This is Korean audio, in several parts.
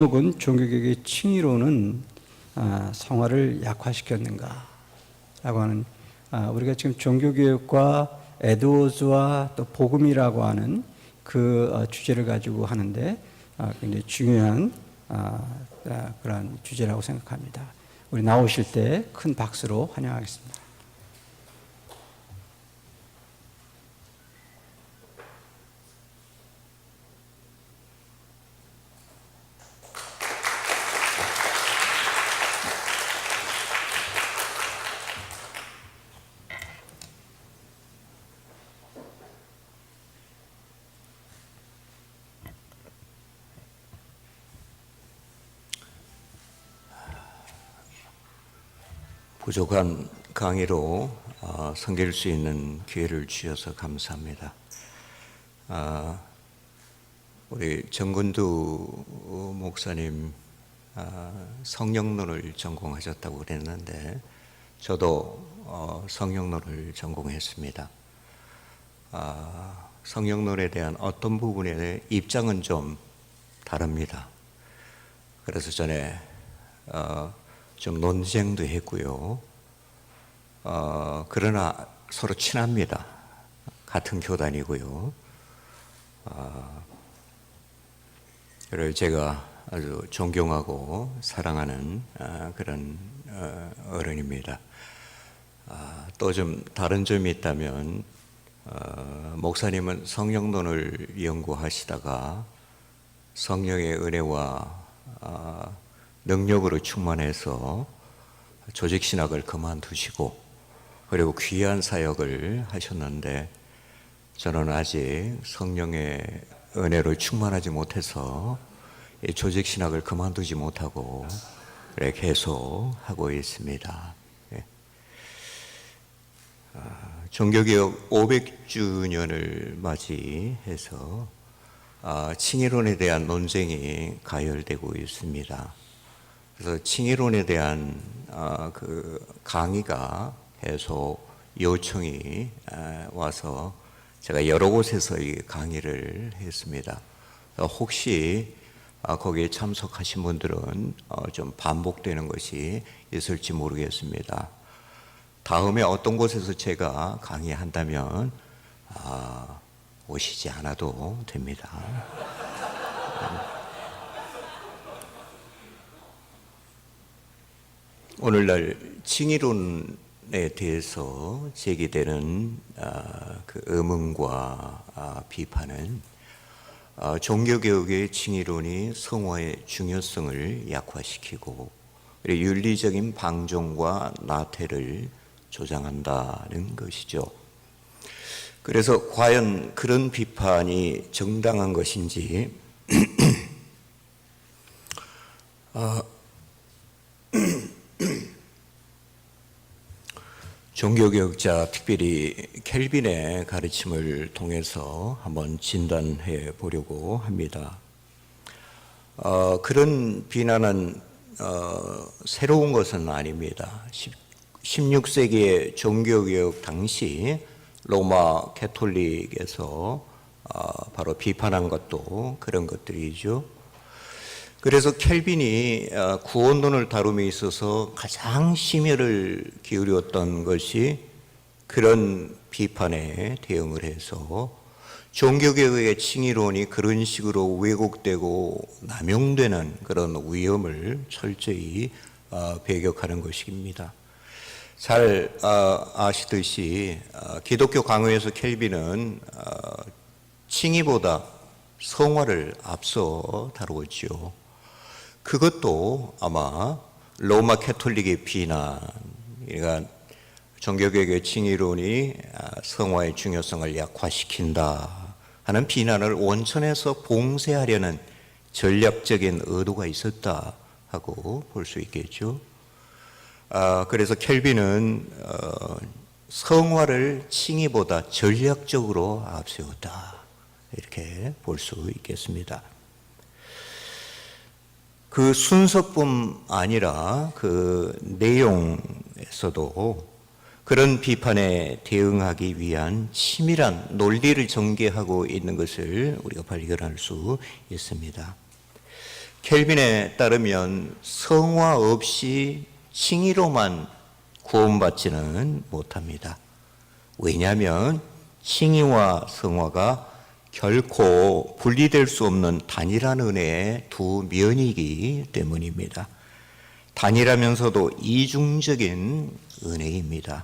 혹은 종교개혁의 칭의로는 성화를 약화시켰는가 라고 하는, 우리가 지금 종교개혁과 에드워즈와 또 복음이라고 하는 그 주제를 가지고 하는데 굉장히 중요한 그런 주제라고 생각합니다. 우리 나오실 때 큰 박수로 환영하겠습니다. 부족한 강의로 섬길 수 있는 기회를 주셔서 감사합니다. 우리 정근두 목사님 성령론을 전공하셨다고 그랬는데 저도 성령론을 전공했습니다. 성령론에 대한 어떤 부분에 입장은 좀 다릅니다. 그래서 전에 좀 논쟁도 했고요. 그러나 서로 친합니다. 같은 교단이고요. 그래서 제가 아주 존경하고 사랑하는 그런 어른입니다. 또 좀 다른 점이 있다면 목사님은 성령론을 연구하시다가 성령의 은혜와 능력으로 충만해서 조직신학을 그만두시고 그리고 귀한 사역을 하셨는데 저는 아직 성령의 은혜로 충만하지 못해서 조직신학을 그만두지 못하고 계속 하고 있습니다. 종교개혁 500주년을 맞이해서 칭의론에 대한 논쟁이 가열되고 있습니다. 그래서 칭의론에 대한 그 강의가 계속 요청이 와서 제가 여러 곳에서 이 강의를 했습니다. 혹시 거기에 참석하신 분들은 좀 반복되는 것이 있을지 모르겠습니다. 다음에 어떤 곳에서 제가 강의한다면 오시지 않아도 됩니다. 오늘날 칭의론에 대해서 제기되는 그 의문과 비판은 종교개혁의 칭의론이 성화의 중요성을 약화시키고 윤리적인 방종과 나태를 조장한다는 것이죠. 그래서 과연 그런 비판이 정당한 것인지 종교개혁자 특별히 켈빈의 가르침을 통해서 한번 진단해 보려고 합니다. 그런 비난은 새로운 것은 아닙니다. 16세기의 종교개혁 당시 로마 캐톨릭에서 바로 비판한 것도 그런 것들이죠. 그래서 켈빈이 구원론을 다룸에 있어서 가장 심혈을 기울였던 것이 그런 비판에 대응을 해서 종교개혁의 칭의론이 그런 식으로 왜곡되고 남용되는 그런 위험을 철저히 배격하는 것입니다. 잘 아시듯이 기독교 강요에서 켈빈은 칭의보다 성화를 앞서 다루었지요. 그것도 아마 로마 캐톨릭의 비난, 그러니까 종교개혁의 칭의론이 성화의 중요성을 약화시킨다 하는 비난을 원천에서 봉쇄하려는 전략적인 의도가 있었다 하고 볼 수 있겠죠. 그래서 켈빈은 성화를 칭의보다 전략적으로 앞세웠다 이렇게 볼 수 있겠습니다. 그 순서뿐 아니라 그 내용에서도 그런 비판에 대응하기 위한 치밀한 논리를 전개하고 있는 것을 우리가 발견할 수 있습니다. 켈빈에 따르면 성화 없이 칭의로만 구원받지는 못합니다. 왜냐하면 칭의와 성화가 결코 분리될 수 없는 단일한 은혜의 두 면이기 때문입니다. 단일하면서도 이중적인 은혜입니다.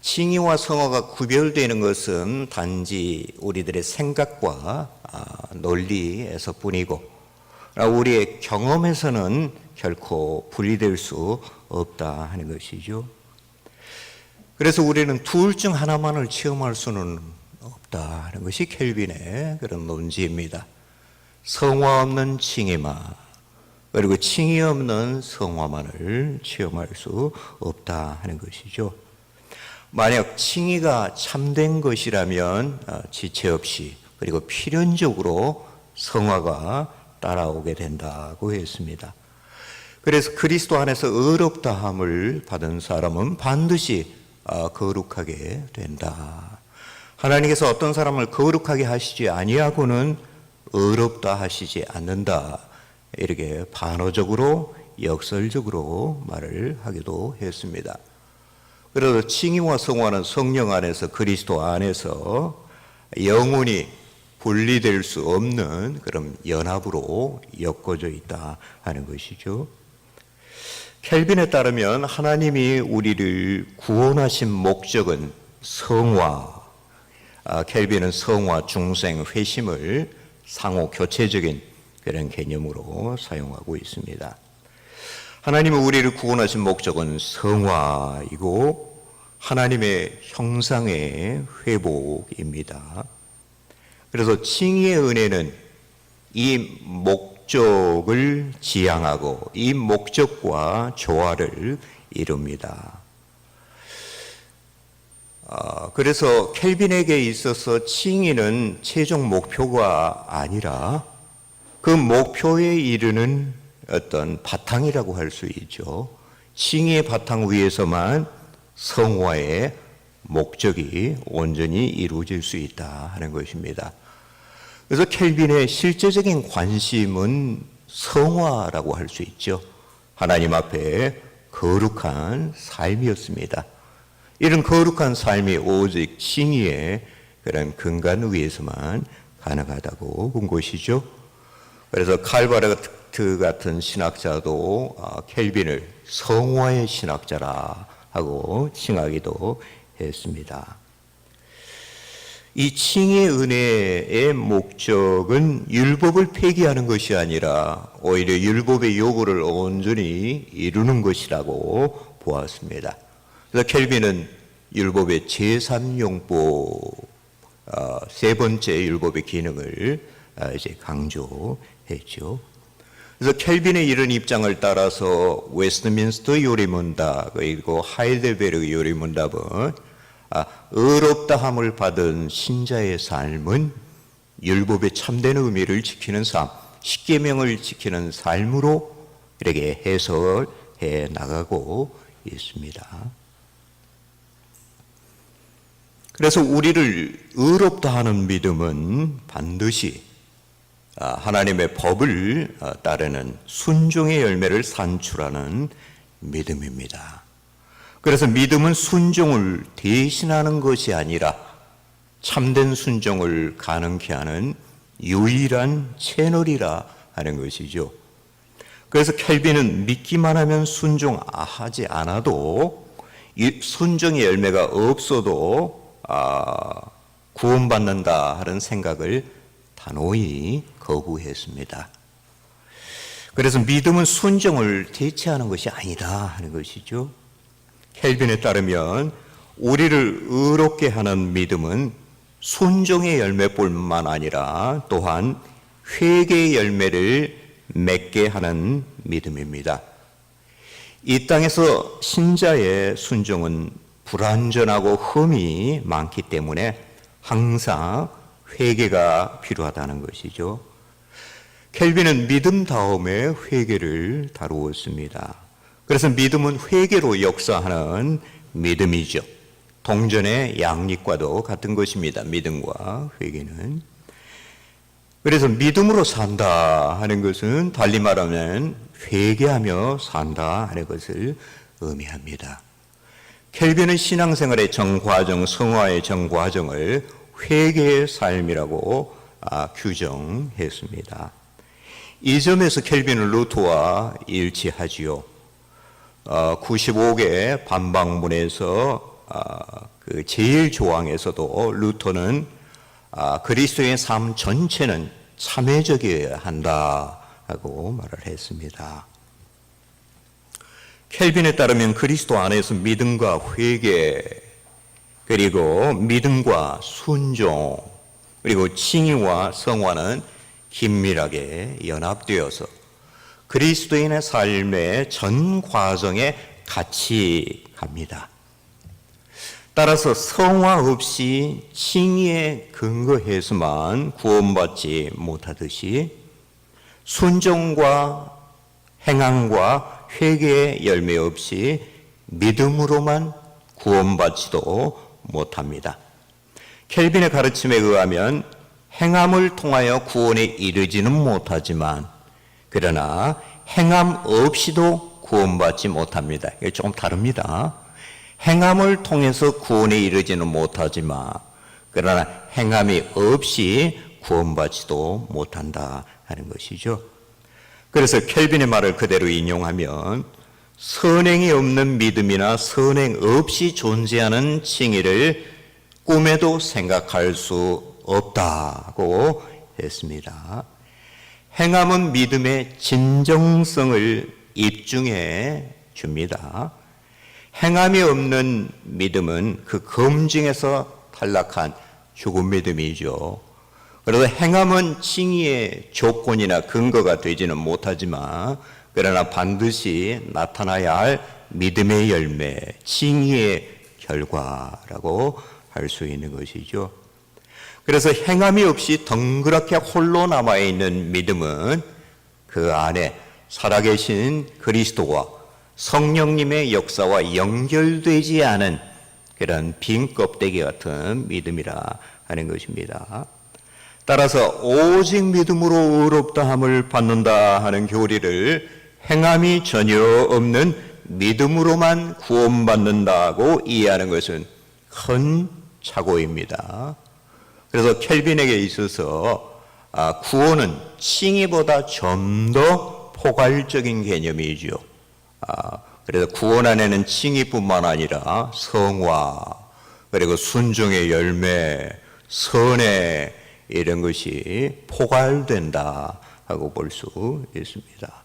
칭의와 성화가 구별되는 것은 단지 우리들의 생각과 논리에서 뿐이고 우리의 경험에서는 결코 분리될 수 없다 하는 것이죠. 그래서 우리는 둘 중 하나만을 체험할 수는 없다 하는 것이 켈빈의 그런 논지입니다. 성화 없는 칭의만 그리고 칭의 없는 성화만을 체험할 수 없다 하는 것이죠. 만약 칭의가 참된 것이라면 지체 없이 그리고 필연적으로 성화가 따라오게 된다고 했습니다. 그래서 그리스도 안에서 의롭다함을 받은 사람은 반드시 거룩하게 된다. 하나님께서 어떤 사람을 거룩하게 하시지 아니하고는 의롭다 하시지 않는다. 이렇게 반어적으로 역설적으로 말을 하기도 했습니다. 그래서 칭의와 성화는 성령 안에서 그리스도 안에서 영원히 분리될 수 없는 그런 연합으로 엮어져 있다 하는 것이죠. 켈빈에 따르면 하나님이 우리를 구원하신 목적은 성화, 켈빈은 성화, 중생, 회심을 상호 교체적인 그런 개념으로 사용하고 있습니다. 하나님은 우리를 구원하신 목적은 성화이고 하나님의 형상의 회복입니다. 그래서 칭의의 은혜는 이 목적을 지향하고 이 목적과 조화를 이룹니다. 그래서 켈빈에게 있어서 칭의는 최종 목표가 아니라 그 목표에 이르는 어떤 바탕이라고 할 수 있죠. 칭의의 바탕 위에서만 성화의 목적이 온전히 이루어질 수 있다 하는 것입니다. 그래서 켈빈의 실제적인 관심은 성화라고 할 수 있죠. 하나님 앞에 거룩한 삶이었습니다. 이런 거룩한 삶이 오직 칭의의 그런 근간 위에서만 가능하다고 본 것이죠. 그래서 칼바르트 같은 신학자도 켈빈을 성화의 신학자라 하고 칭하기도 했습니다. 이 칭의 은혜의 목적은 율법을 폐기하는 것이 아니라 오히려 율법의 요구를 온전히 이루는 것이라고 보았습니다. 그래서 켈빈은 율법의 제3용법 세 번째 율법의 기능을 이제 강조했죠. 그래서 켈빈의 이런 입장을 따라서 웨스트민스터 요리문답 그리고 하이델베르그 요리문답은 의롭다함을 받은 신자의 삶은 율법의 참된 의미를 지키는 삶, 십계명을 지키는 삶으로 이렇게 해석해 나가고 있습니다. 그래서 우리를 의롭다 하는 믿음은 반드시 하나님의 법을 따르는 순종의 열매를 산출하는 믿음입니다. 그래서 믿음은 순종을 대신하는 것이 아니라 참된 순종을 가능케 하는 유일한 채널이라 하는 것이죠. 그래서 켈빈은 믿기만 하면 순종하지 않아도 순종의 열매가 없어도 구원받는다 하는 생각을 단호히 거부했습니다. 그래서 믿음은 순종을 대체하는 것이 아니다 하는 것이죠. 켈빈에 따르면 우리를 의롭게 하는 믿음은 순종의 열매뿐만 아니라 또한 회개의 열매를 맺게 하는 믿음입니다. 이 땅에서 신자의 순종은 불완전하고 흠이 많기 때문에 항상 회개가 필요하다는 것이죠. 켈빈은 믿음 다음에 회개를 다루었습니다. 그래서 믿음은 회개로 역사하는 믿음이죠. 동전의 양립과도 같은 것입니다. 믿음과 회개는. 그래서 믿음으로 산다 하는 것은 달리 말하면 회개하며 산다 하는 것을 의미합니다. 켈빈은 신앙생활의 정과정, 성화의 정과정을 회개의 삶이라고 규정했습니다. 이 점에서 켈빈은 루터와 일치하지요. 95개 반박문에서 그 제1조항에서도 루터는 그리스도의 삶 전체는 참회적이어야 한다고 말을 했습니다. 켈빈에 따르면 그리스도 안에서 믿음과 회개, 그리고 믿음과 순종, 그리고 칭의와 성화는 긴밀하게 연합되어서 그리스도인의 삶의 전 과정에 같이 갑니다. 따라서 성화 없이 칭의에 근거해서만 구원받지 못하듯이 순종과 행함과 회개의 열매 없이 믿음으로만 구원받지도 못합니다. 켈빈의 가르침에 의하면 행함을 통하여 구원에 이르지는 못하지만 그러나 행함 없이도 구원받지 못합니다. 이게 조금 다릅니다. 행함을 통해서 구원에 이르지는 못하지만 그러나 행함이 없이 구원받지도 못한다 하는 것이죠. 그래서 켈빈의 말을 그대로 인용하면 선행이 없는 믿음이나 선행 없이 존재하는 칭의를 꿈에도 생각할 수 없다고 했습니다. 행함은 믿음의 진정성을 입증해 줍니다. 행함이 없는 믿음은 그 검증에서 탈락한 죽은 믿음이죠. 그래서 행함은 칭의의 조건이나 근거가 되지는 못하지만 그러나 반드시 나타나야 할 믿음의 열매, 칭의의 결과라고 할 수 있는 것이죠. 그래서 행함이 없이 덩그랗게 홀로 남아있는 믿음은 그 안에 살아계신 그리스도와 성령님의 역사와 연결되지 않은 그런 빈 껍데기 같은 믿음이라 하는 것입니다. 따라서 오직 믿음으로 의롭다함을 받는다 하는 교리를 행함이 전혀 없는 믿음으로만 구원받는다고 이해하는 것은 큰 착오입니다. 그래서 켈빈에게 있어서 구원은 칭의보다 좀 더 포괄적인 개념이죠. 그래서 구원 안에는 칭의뿐만 아니라 성화, 그리고 순종의 열매, 선해 이런 것이 포괄된다 하고 볼 수 있습니다.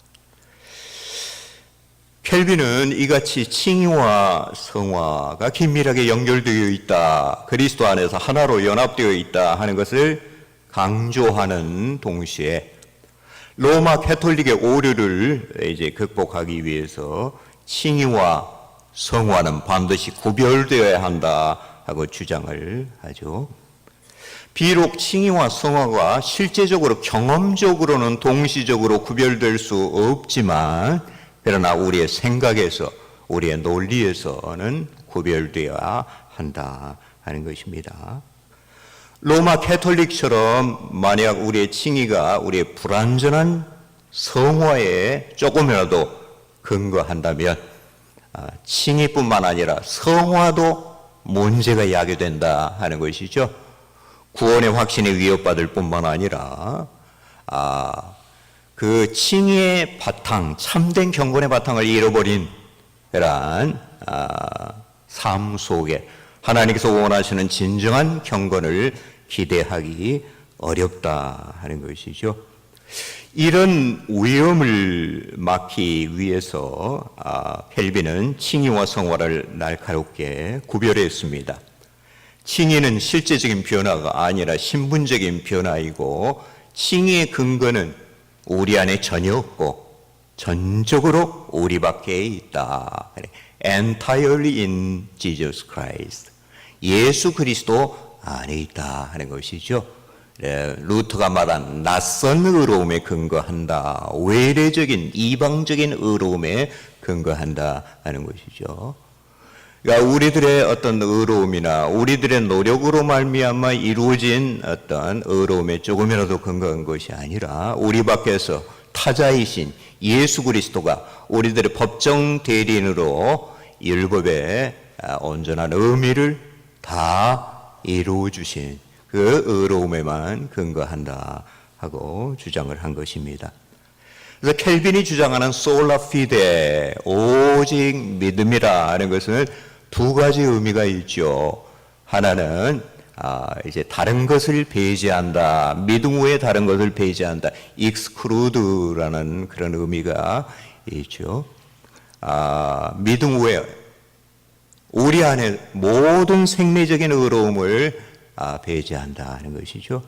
켈빈은 이같이 칭의와 성화가 긴밀하게 연결되어 있다, 그리스도 안에서 하나로 연합되어 있다 하는 것을 강조하는 동시에 로마 캐톨릭의 오류를 이제 극복하기 위해서 칭의와 성화는 반드시 구별되어야 한다 하고 주장을 하죠. 비록 칭의와 성화가 실제적으로 경험적으로는 동시적으로 구별될 수 없지만 그러나 우리의 생각에서, 우리의 논리에서는 구별되어야 한다 하는 것입니다. 로마 캐톨릭처럼 만약 우리의 칭의가 우리의 불완전한 성화에 조금이라도 근거한다면 칭의뿐만 아니라 성화도 문제가 야기된다 하는 것이죠. 구원의 확신에 위협받을 뿐만 아니라 그 칭의의 바탕, 참된 경건의 바탕을 잃어버린 그러한 삶 속에 하나님께서 원하시는 진정한 경건을 기대하기 어렵다 하는 것이죠. 이런 위험을 막기 위해서 켈빈은 칭의와 성화를 날카롭게 구별했습니다. 칭의는 실제적인 변화가 아니라 신분적인 변화이고 칭의의 근거는 우리 안에 전혀 없고 전적으로 우리 밖에 있다. Entirely in Jesus Christ. 예수 그리스도 안에 있다 하는 것이죠. 루터가 말한 낯선 의로움에 근거한다, 외래적인 이방적인 의로움에 근거한다 하는 것이죠. 그러니까 우리들의 어떤 의로움이나 우리들의 노력으로 말미암아 이루어진 어떤 의로움에 조금이라도 근거한 것이 아니라 우리 밖에서 타자이신 예수 그리스도가 우리들의 법정 대리인으로 율법의 온전한 의미를 다 이루어 주신 그 의로움에만 근거한다 하고 주장을 한 것입니다. 그래서 켈빈이 주장하는 솔라 피데, 오직 믿음이라는 것은 두 가지 의미가 있죠. 하나는 이제 다른 것을 배제한다. 믿음 외에 다른 것을 배제한다. exclude라는 그런 의미가 있죠. 믿음 외에 우리 안에 모든 생리적인 의로움을 배제한다는 것이죠.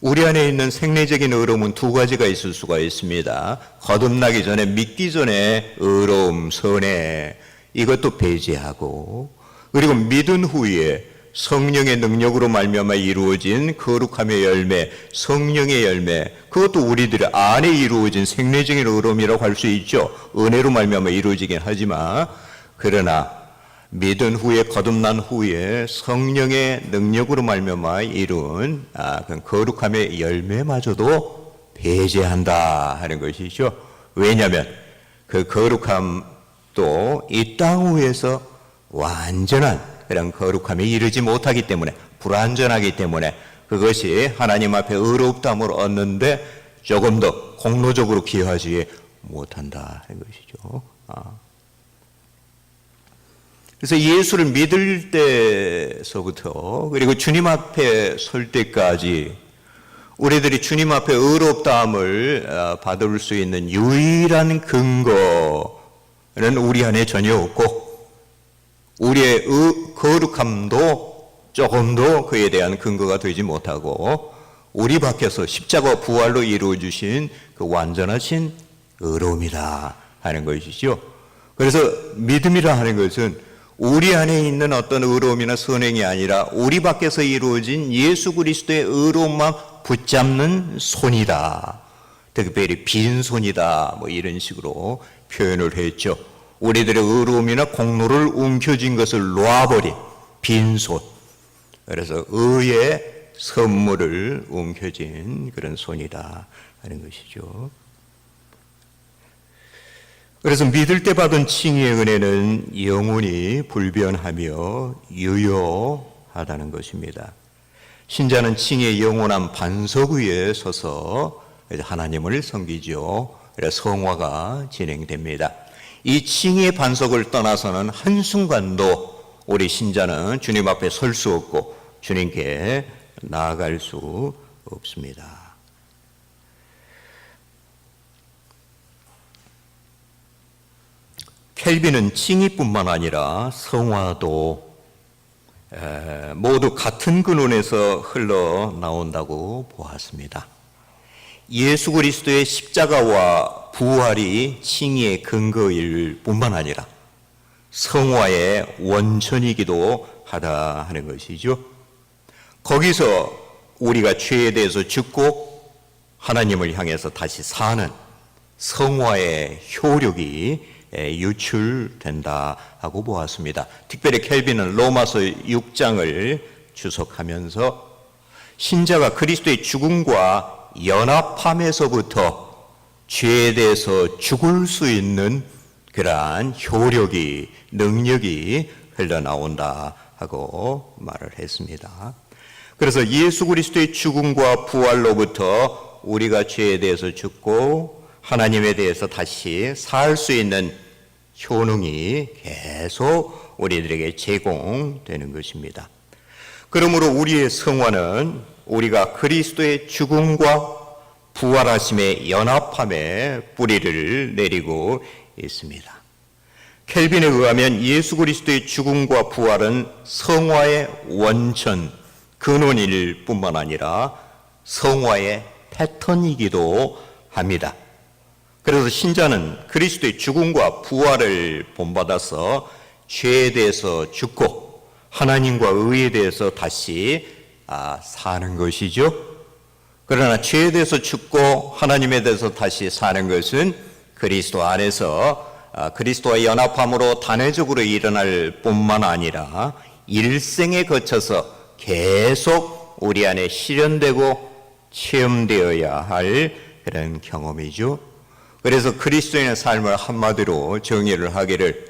우리 안에 있는 생리적인 의로움은 두 가지가 있을 수가 있습니다. 거듭나기 전에, 믿기 전에 의로움, 선해, 이것도 배제하고, 그리고 믿은 후에 성령의 능력으로 말미암아 이루어진 거룩함의 열매, 성령의 열매, 그것도 우리들 안에 이루어진 생리적인 의로움이라고 할 수 있죠. 은혜로 말미암아 이루어지긴 하지만, 그러나 믿은 후에, 거듭난 후에 성령의 능력으로 말미암아 이룬 그 거룩함의 열매마저도 배제한다 하는 것이죠. 왜냐하면 그 거룩함도 이 땅 위에서 완전한 그런 거룩함에 이르지 못하기 때문에, 불완전하기 때문에 그것이 하나님 앞에 의롭다함을 얻는데 조금 더 공로적으로 기여하지 못한다 하는 것이죠. 그래서 예수를 믿을 때서부터 그리고 주님 앞에 설 때까지 우리들이 주님 앞에 의롭다함을 받을 수 있는 유일한 근거는 우리 안에 전혀 없고, 우리의 거룩함도 조금도 그에 대한 근거가 되지 못하고, 우리 밖에서 십자가 부활로 이루어주신 그 완전하신 의로움이다 하는 것이죠. 그래서 믿음이라 하는 것은 우리 안에 있는 어떤 의로움이나 선행이 아니라 우리 밖에서 이루어진 예수 그리스도의 의로움만 붙잡는 손이다. 특별히 빈손이다. 뭐 이런 식으로 표현을 했죠. 우리들의 의로움이나 공로를 움켜쥔 것을 놓아버린 빈손. 그래서 의의 선물을 움켜쥔 그런 손이다 하는 것이죠. 그래서 믿을 때 받은 칭의의 은혜는 영원히 불변하며 유효하다는 것입니다. 신자는 칭의의 영원한 반석 위에 서서 하나님을 섬기죠. 그래서 성화가 진행됩니다. 이 칭의의 반석을 떠나서는 한순간도 우리 신자는 주님 앞에 설 수 없고 주님께 나아갈 수 없습니다. 켈빈은 칭의뿐만 아니라 성화도 모두 같은 근원에서 흘러나온다고 보았습니다. 예수 그리스도의 십자가와 부활이 칭의의 근거일 뿐만 아니라 성화의 원천이기도 하다 하는 것이죠. 거기서 우리가 죄에 대해서 죽고 하나님을 향해서 다시 사는 성화의 효력이 유출된다 하고 보았습니다. 특별히 켈빈은 로마서 6장을 주석하면서 신자가 그리스도의 죽음과 연합함에서부터 죄에 대해서 죽을 수 있는 그러한 효력이, 능력이 흘러나온다 하고 말을 했습니다. 그래서 예수 그리스도의 죽음과 부활로부터 우리가 죄에 대해서 죽고 하나님에 대해서 다시 살 수 있는 효능이 계속 우리들에게 제공되는 것입니다. 그러므로 우리의 성화는 우리가 그리스도의 죽음과 부활하심의 연합함에 뿌리를 내리고 있습니다. 켈빈에 의하면 예수 그리스도의 죽음과 부활은 성화의 원천, 근원일 뿐만 아니라 성화의 패턴이기도 합니다. 그래서 신자는 그리스도의 죽음과 부활을 본받아서 죄에 대해서 죽고 하나님과 의에 대해서 다시 사는 것이죠. 그러나 죄에 대해서 죽고 하나님에 대해서 다시 사는 것은 그리스도 안에서 그리스도와 연합함으로 단회적으로 일어날 뿐만 아니라 일생에 거쳐서 계속 우리 안에 실현되고 체험되어야 할 그런 경험이죠. 그래서 그리스도인의 삶을 한마디로 정의를 하기를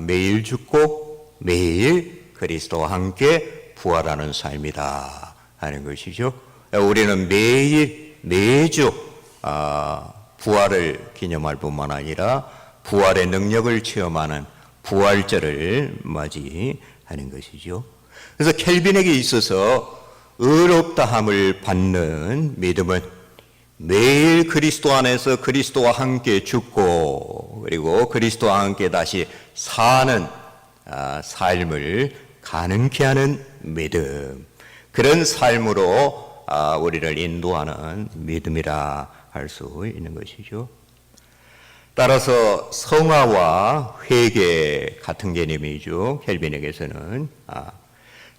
매일 죽고 매일 그리스도와 함께 부활하는 삶이다 하는 것이죠. 우리는 매주 부활을 기념할 뿐만 아니라 부활의 능력을 체험하는 부활절을 맞이하는 것이죠. 그래서 켈빈에게 있어서 의롭다함을 받는 믿음은 매일 그리스도 안에서 그리스도와 함께 죽고 그리고 그리스도와 함께 다시 사는 삶을 가능케 하는 믿음, 그런 삶으로 우리를 인도하는 믿음이라 할 수 있는 것이죠. 따라서 성화와 회개 같은 개념이죠. 켈빈에게서는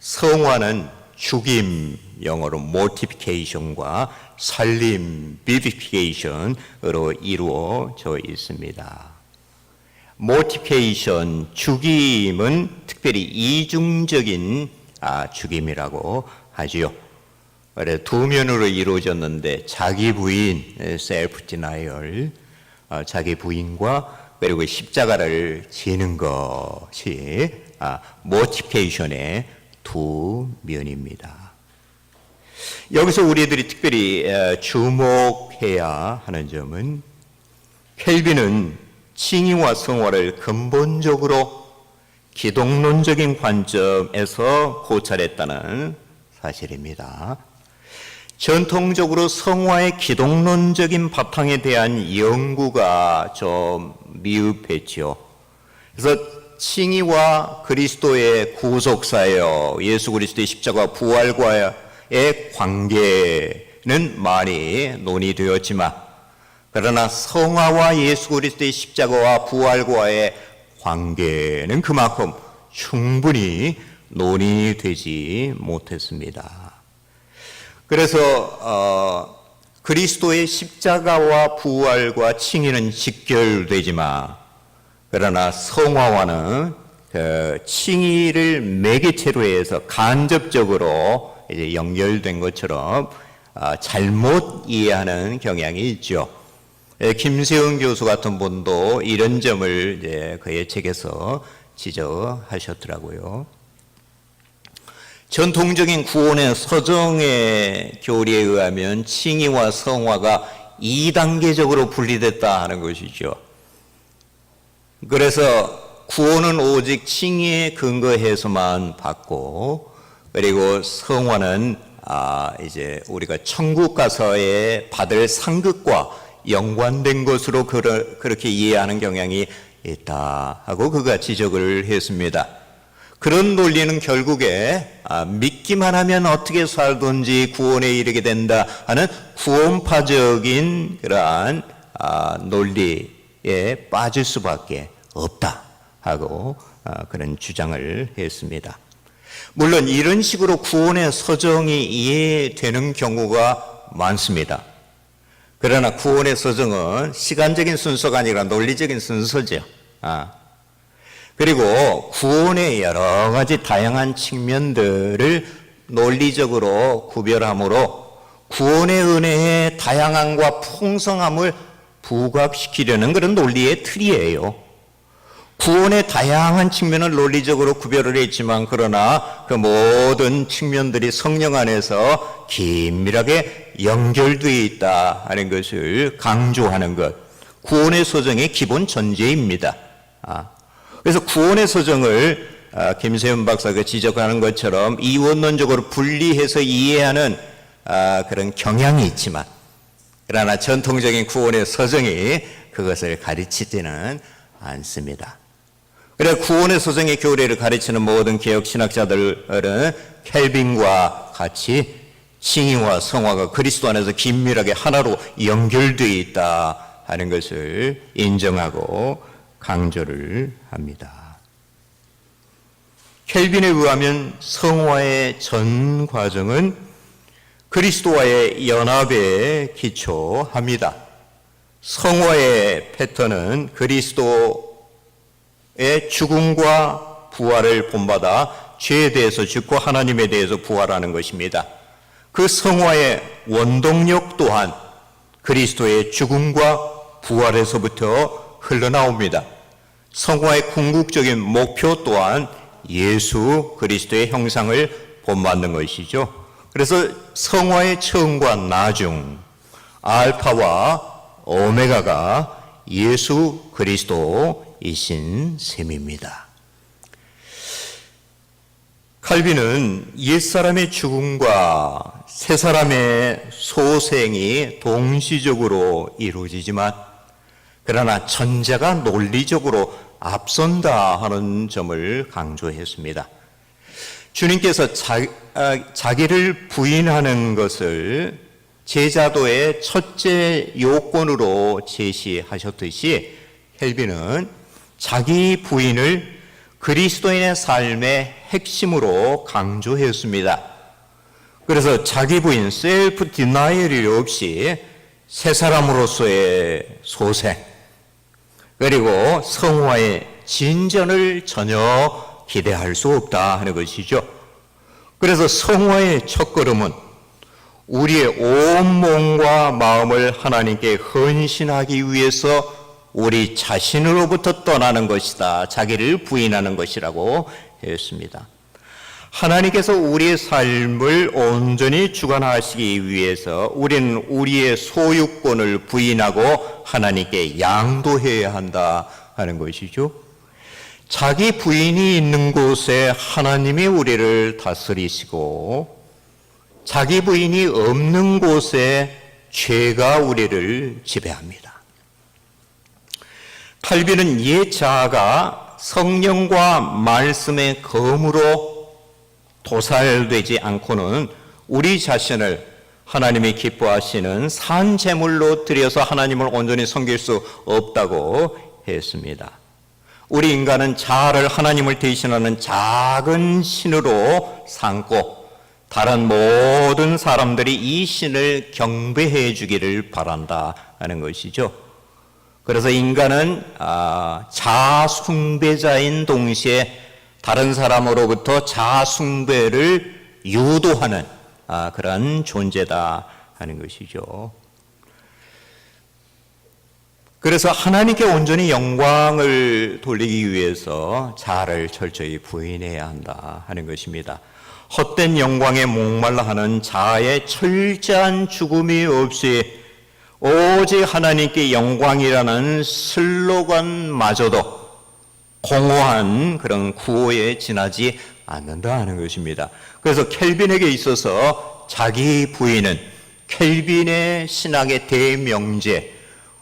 성화는 죽임, 영어로 mortification과 살림, vivification으로 이루어져 있습니다. mortification, 죽임은 특별히 이중적인 죽임이라고 하지요. 그래, 두 면으로 이루어졌는데 자기 부인, self denial, 자기 부인과 그리고 십자가를 지는 것이 mortification의 두 면입니다. 여기서 우리들이 특별히 주목해야 하는 점은 켈빈은 칭의와 성화를 근본적으로 기독론적인 관점에서 고찰했다는 사실입니다. 전통적으로 성화의 기독론적인 바탕에 대한 연구가 좀 미흡했죠. 그래서 칭의와 그리스도의 구속사역, 예수 그리스도의 십자가 부활과의 관계는 많이 논의되었지만, 그러나 성화와 예수 그리스도의 십자가와 부활과의 관계는 그만큼 충분히 논의되지 못했습니다. 그래서 그리스도의 십자가와 부활과 칭의는 직결되지만, 그러나 성화와는 칭의를 매개체로 해서 간접적으로 이제 연결된 것처럼 잘못 이해하는 경향이 있죠. 김세영 교수 같은 분도 이런 점을 이제 그의 책에서 지적하셨더라고요. 전통적인 구원의 서정의 교리에 의하면 칭의와 성화가 2단계적으로 분리됐다 하는 것이죠. 그래서 구원은 오직 칭의에 근거해서만 받고, 그리고 성화는 이제 우리가 천국 가서에 받을 상급과 연관된 것으로 그렇게 이해하는 경향이 있다 하고 그가 지적을 했습니다. 그런 논리는 결국에 믿기만 하면 어떻게 살든지 구원에 이르게 된다 하는 구원파적인 그러한 논리에 빠질 수밖에 없다 하고 그런 주장을 했습니다. 물론 이런 식으로 구원의 서정이 이해되는 경우가 많습니다. 그러나 구원의 서정은 시간적인 순서가 아니라 논리적인 순서죠. 그리고 구원의 여러 가지 다양한 측면들을 논리적으로 구별함으로 구원의 은혜의 다양함과 풍성함을 부각시키려는 그런 논리의 틀이에요. 구원의 다양한 측면을 논리적으로 구별을 했지만, 그러나 그 모든 측면들이 성령 안에서 긴밀하게 연결되어 있다 하는 것을 강조하는 것, 구원의 서정의 기본 전제입니다. 그래서 구원의 서정을 김세현 박사가 지적하는 것처럼 이원론적으로 분리해서 이해하는 그런 경향이 있지만, 그러나 전통적인 구원의 서정이 그것을 가르치지는 않습니다. 그래 구원의 서정의 교리를 가르치는 모든 개혁 신학자들은 켈빈과 같이 칭의와 성화가 그리스도 안에서 긴밀하게 하나로 연결되어 있다 하는 것을 인정하고 강조를 합니다. 켈빈에 의하면 성화의 전 과정은 그리스도와의 연합에 기초합니다. 성화의 패턴은 그리스도 죽음과 부활을 본받아 죄에 대해서 죽고 하나님에 대해서 부활하는 것입니다. 그 성화의 원동력 또한 그리스도의 죽음과 부활에서부터 흘러나옵니다. 성화의 궁극적인 목표 또한 예수 그리스도의 형상을 본받는 것이죠. 그래서 성화의 처음과 나중, 알파와 오메가가 예수 그리스도이신 셈입니다. 칼빈은 옛사람의 죽음과 새사람의 소생이 동시적으로 이루어지지만 그러나 전자가 논리적으로 앞선다 하는 점을 강조했습니다. 주님께서 자기를 부인하는 것을 제자도의 첫째 요건으로 제시하셨듯이 켈빈은 자기 부인을 그리스도인의 삶의 핵심으로 강조했습니다. 그래서 자기 부인 셀프 디나이얼이 없이 새 사람으로서의 소생 그리고 성화의 진전을 전혀 기대할 수 없다 하는 것이죠. 그래서 성화의 첫걸음은 우리의 온 몸과 마음을 하나님께 헌신하기 위해서 우리 자신으로부터 떠나는 것이다. 자기를 부인하는 것이라고 했습니다. 하나님께서 우리의 삶을 온전히 주관하시기 위해서 우리는 우리의 소유권을 부인하고 하나님께 양도해야 한다 하는 것이죠. 자기 부인이 있는 곳에 하나님이 우리를 다스리시고 자기 부인이 없는 곳에 죄가 우리를 지배합니다. 칼빈은 옛 자아가 성령과 말씀의 검으로 도살되지 않고는 우리 자신을 하나님이 기뻐하시는 산 제물로 드려서 하나님을 온전히 섬길 수 없다고 했습니다. 우리 인간은 자아를 하나님을 대신하는 작은 신으로 삼고 다른 모든 사람들이 이 신을 경배해 주기를 바란다 하는 것이죠. 그래서 인간은 자아숭배자인 동시에 다른 사람으로부터 자아숭배를 유도하는 그런 존재다 하는 것이죠. 그래서 하나님께 온전히 영광을 돌리기 위해서 자아를 철저히 부인해야 한다 하는 것입니다. 헛된 영광에 목말라 하는 자아의 철저한 죽음이 없이 오직 하나님께 영광이라는 슬로건마저도 공허한 그런 구호에 지나지 않는다 하는 것입니다. 그래서 켈빈에게 있어서 자기 부인은 켈빈의 신학의 대명제,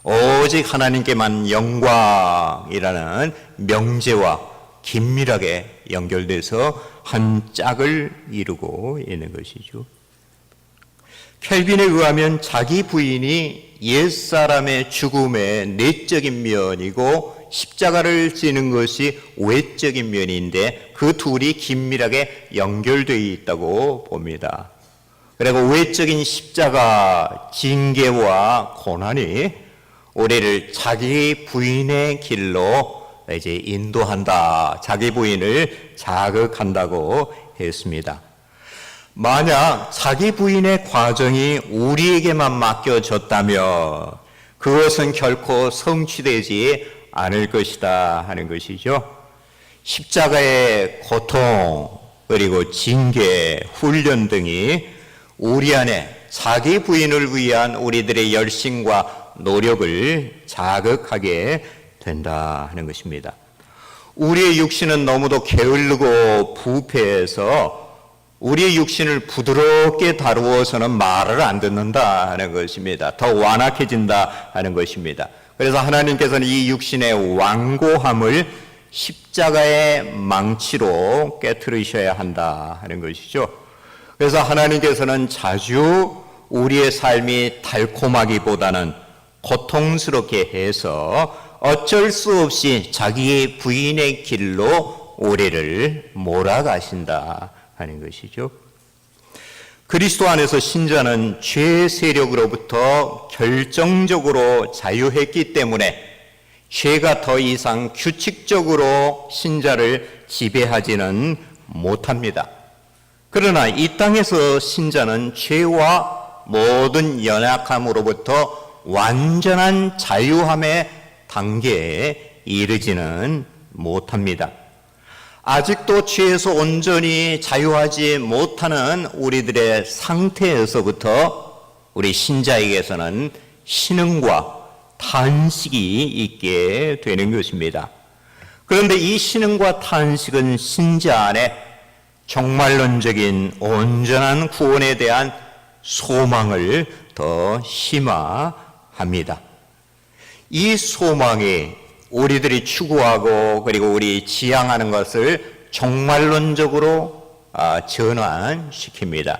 오직 하나님께만 영광이라는 명제와 긴밀하게 연결돼서 한 짝을 이루고 있는 것이죠. 켈빈에 의하면 자기 부인이 옛사람의 죽음의 내적인 면이고 십자가를 지는 것이 외적인 면인데 그 둘이 긴밀하게 연결되어 있다고 봅니다. 그리고 외적인 십자가 징계와 고난이 우리를 자기 부인의 길로 이제 인도한다. 자기 부인을 자극한다고 했습니다. 만약 자기 부인의 과정이 우리에게만 맡겨졌다면 그것은 결코 성취되지 않을 것이다 하는 것이죠. 십자가의 고통 그리고 징계, 훈련 등이 우리 안에 자기 부인을 위한 우리들의 열심과 노력을 자극하게 된다 하는 것입니다. 우리의 육신은 너무도 게을르고 부패해서 우리의 육신을 부드럽게 다루어서는 말을 안 듣는다 하는 것입니다. 더 완악해진다 하는 것입니다. 그래서 하나님께서는 이 육신의 완고함을 십자가의 망치로 깨트리셔야 한다 하는 것이죠. 그래서 하나님께서는 자주 우리의 삶이 달콤하기보다는 고통스럽게 해서 어쩔 수 없이 자기의 부인의 길로 우리를 몰아가신다 하는 것이죠. 그리스도 안에서 신자는 죄 세력으로부터 결정적으로 자유했기 때문에 죄가 더 이상 규칙적으로 신자를 지배하지는 못합니다. 그러나 이 땅에서 신자는 죄와 모든 연약함으로부터 완전한 자유함의 단계에 이르지는 못합니다. 아직도 죄에서 온전히 자유하지 못하는 우리들의 상태에서부터 우리 신자에게서는 신흥과 탄식이 있게 되는 것입니다. 그런데 이 신흥과 탄식은 신자 안에 종말론적인 온전한 구원에 대한 소망을 더 심화합니다. 이 소망이 우리들이 추구하고 그리고 우리 지향하는 것을 종말론적으로 전환시킵니다.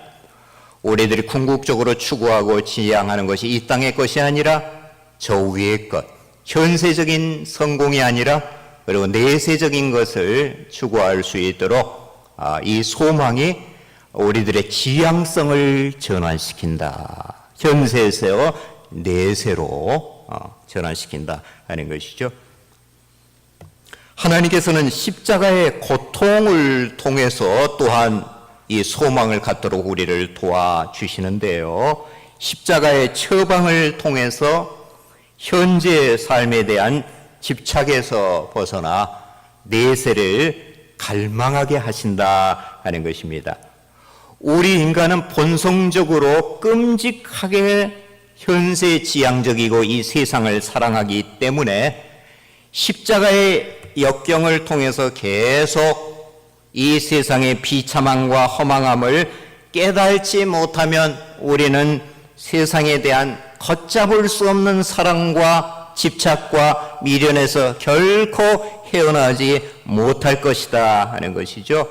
우리들이 궁극적으로 추구하고 지향하는 것이 이 땅의 것이 아니라 저 위의 것, 현세적인 성공이 아니라 그리고 내세적인 것을 추구할 수 있도록 이 소망이 우리들의 지향성을 전환시킨다. 현세에서 내세로 전환시킨다 하는 것이죠. 하나님께서는 십자가의 고통을 통해서 또한 이 소망을 갖도록 우리를 도와주시는데요. 십자가의 처방을 통해서 현재의 삶에 대한 집착에서 벗어나 내세를 갈망하게 하신다 하는 것입니다. 우리 인간은 본성적으로 끔찍하게 현세 지향적이고 이 세상을 사랑하기 때문에 십자가의 역경을 통해서 계속 이 세상의 비참함과 허망함을 깨달지 못하면 우리는 세상에 대한 걷잡을 수 없는 사랑과 집착과 미련에서 결코 헤어나지 못할 것이다 하는 것이죠.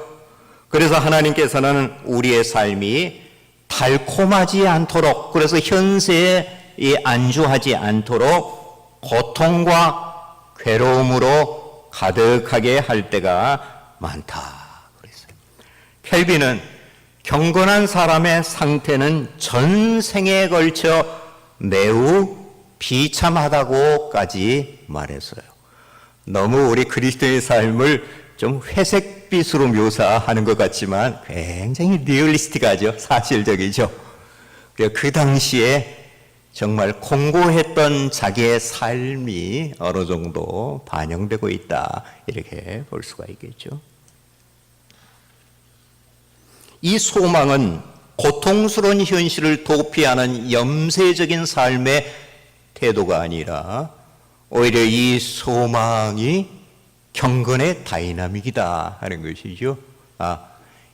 그래서 하나님께서는 우리의 삶이 달콤하지 않도록, 그래서 현세에 안주하지 않도록 고통과 괴로움으로 가득하게 할 때가 많다 그랬어요. 켈빈은 경건한 사람의 상태는 전생에 걸쳐 매우 비참하다고까지 말했어요. 너무 우리 그리스도의 삶을 좀 회색빛으로 묘사하는 것 같지만 굉장히 리얼리스틱하죠. 사실적이죠. 그 당시에 정말 공고했던 자기의 삶이 어느 정도 반영되고 있다 이렇게 볼 수가 있겠죠. 이 소망은 고통스러운 현실을 도피하는 염세적인 삶의 태도가 아니라 오히려 이 소망이 경건의 다이나믹이다 하는 것이죠.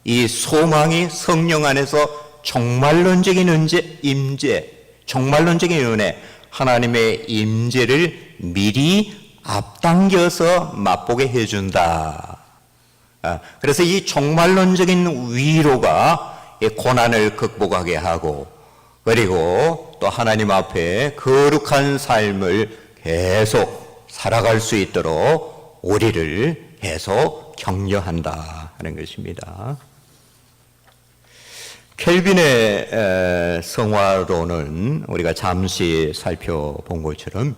이 소망이 성령 안에서 종말론적인 임재, 종말론적인 은혜, 하나님의 임재를 미리 앞당겨서 맛보게 해준다. 그래서 이 종말론적인 위로가 고난을 극복하게 하고 그리고 또 하나님 앞에 거룩한 삶을 계속 살아갈 수 있도록 우리를 계속 격려한다 하는 것입니다. 켈빈의 성화론은 우리가 잠시 살펴본 것처럼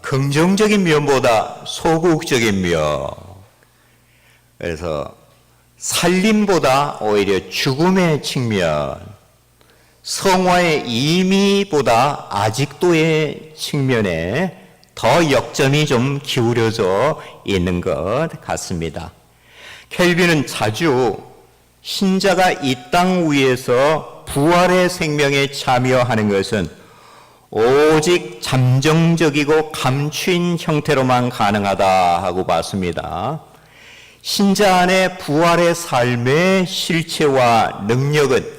긍정적인 면보다 소극적인 면, 그래서 살림보다 오히려 죽음의 측면, 성화의 임의보다 아직도의 측면에 더 역점이 좀 기울여져 있는 것 같습니다. 켈빈은 자주 신자가 이 땅 위에서 부활의 생명에 참여하는 것은 오직 잠정적이고 감추인 형태로만 가능하다 하고 봤습니다. 신자 안의 부활의 삶의 실체와 능력은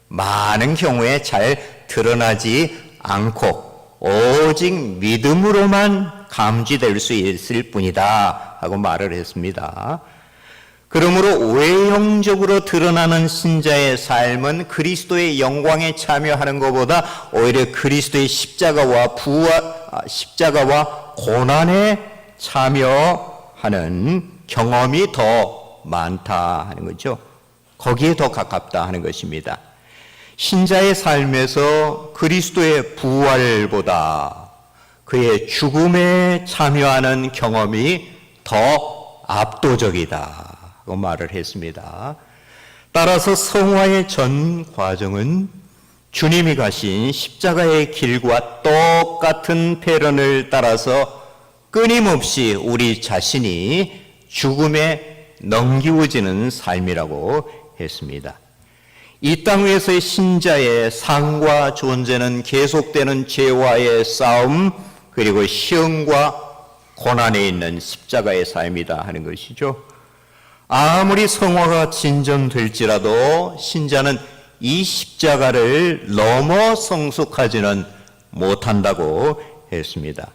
많은 경우에 잘 드러나지 않고 오직 믿음으로만 감지될 수 있을 뿐이다 하고 말을 했습니다. 그러므로 외형적으로 드러나는 신자의 삶은 그리스도의 영광에 참여하는 것보다 오히려 그리스도의 십자가와 고난에 참여하는 경험이 더 많다 하는 거죠. 거기에 더 가깝다 하는 것입니다. 신자의 삶에서 그리스도의 부활보다 그의 죽음에 참여하는 경험이 더 압도적이다고 말을 했습니다. 따라서 성화의 전 과정은 주님이 가신 십자가의 길과 똑같은 패런을 따라서 끊임없이 우리 자신이 죽음에 넘기워지는 삶이라고 했습니다. 이 땅 위에서의 신자의 삶과 존재는 계속되는 죄와의 싸움, 그리고 시험과 고난에 있는 십자가의 삶이다 하는 것이죠. 아무리 성화가 진전될지라도 신자는 이 십자가를 넘어 성숙하지는 못한다고 했습니다.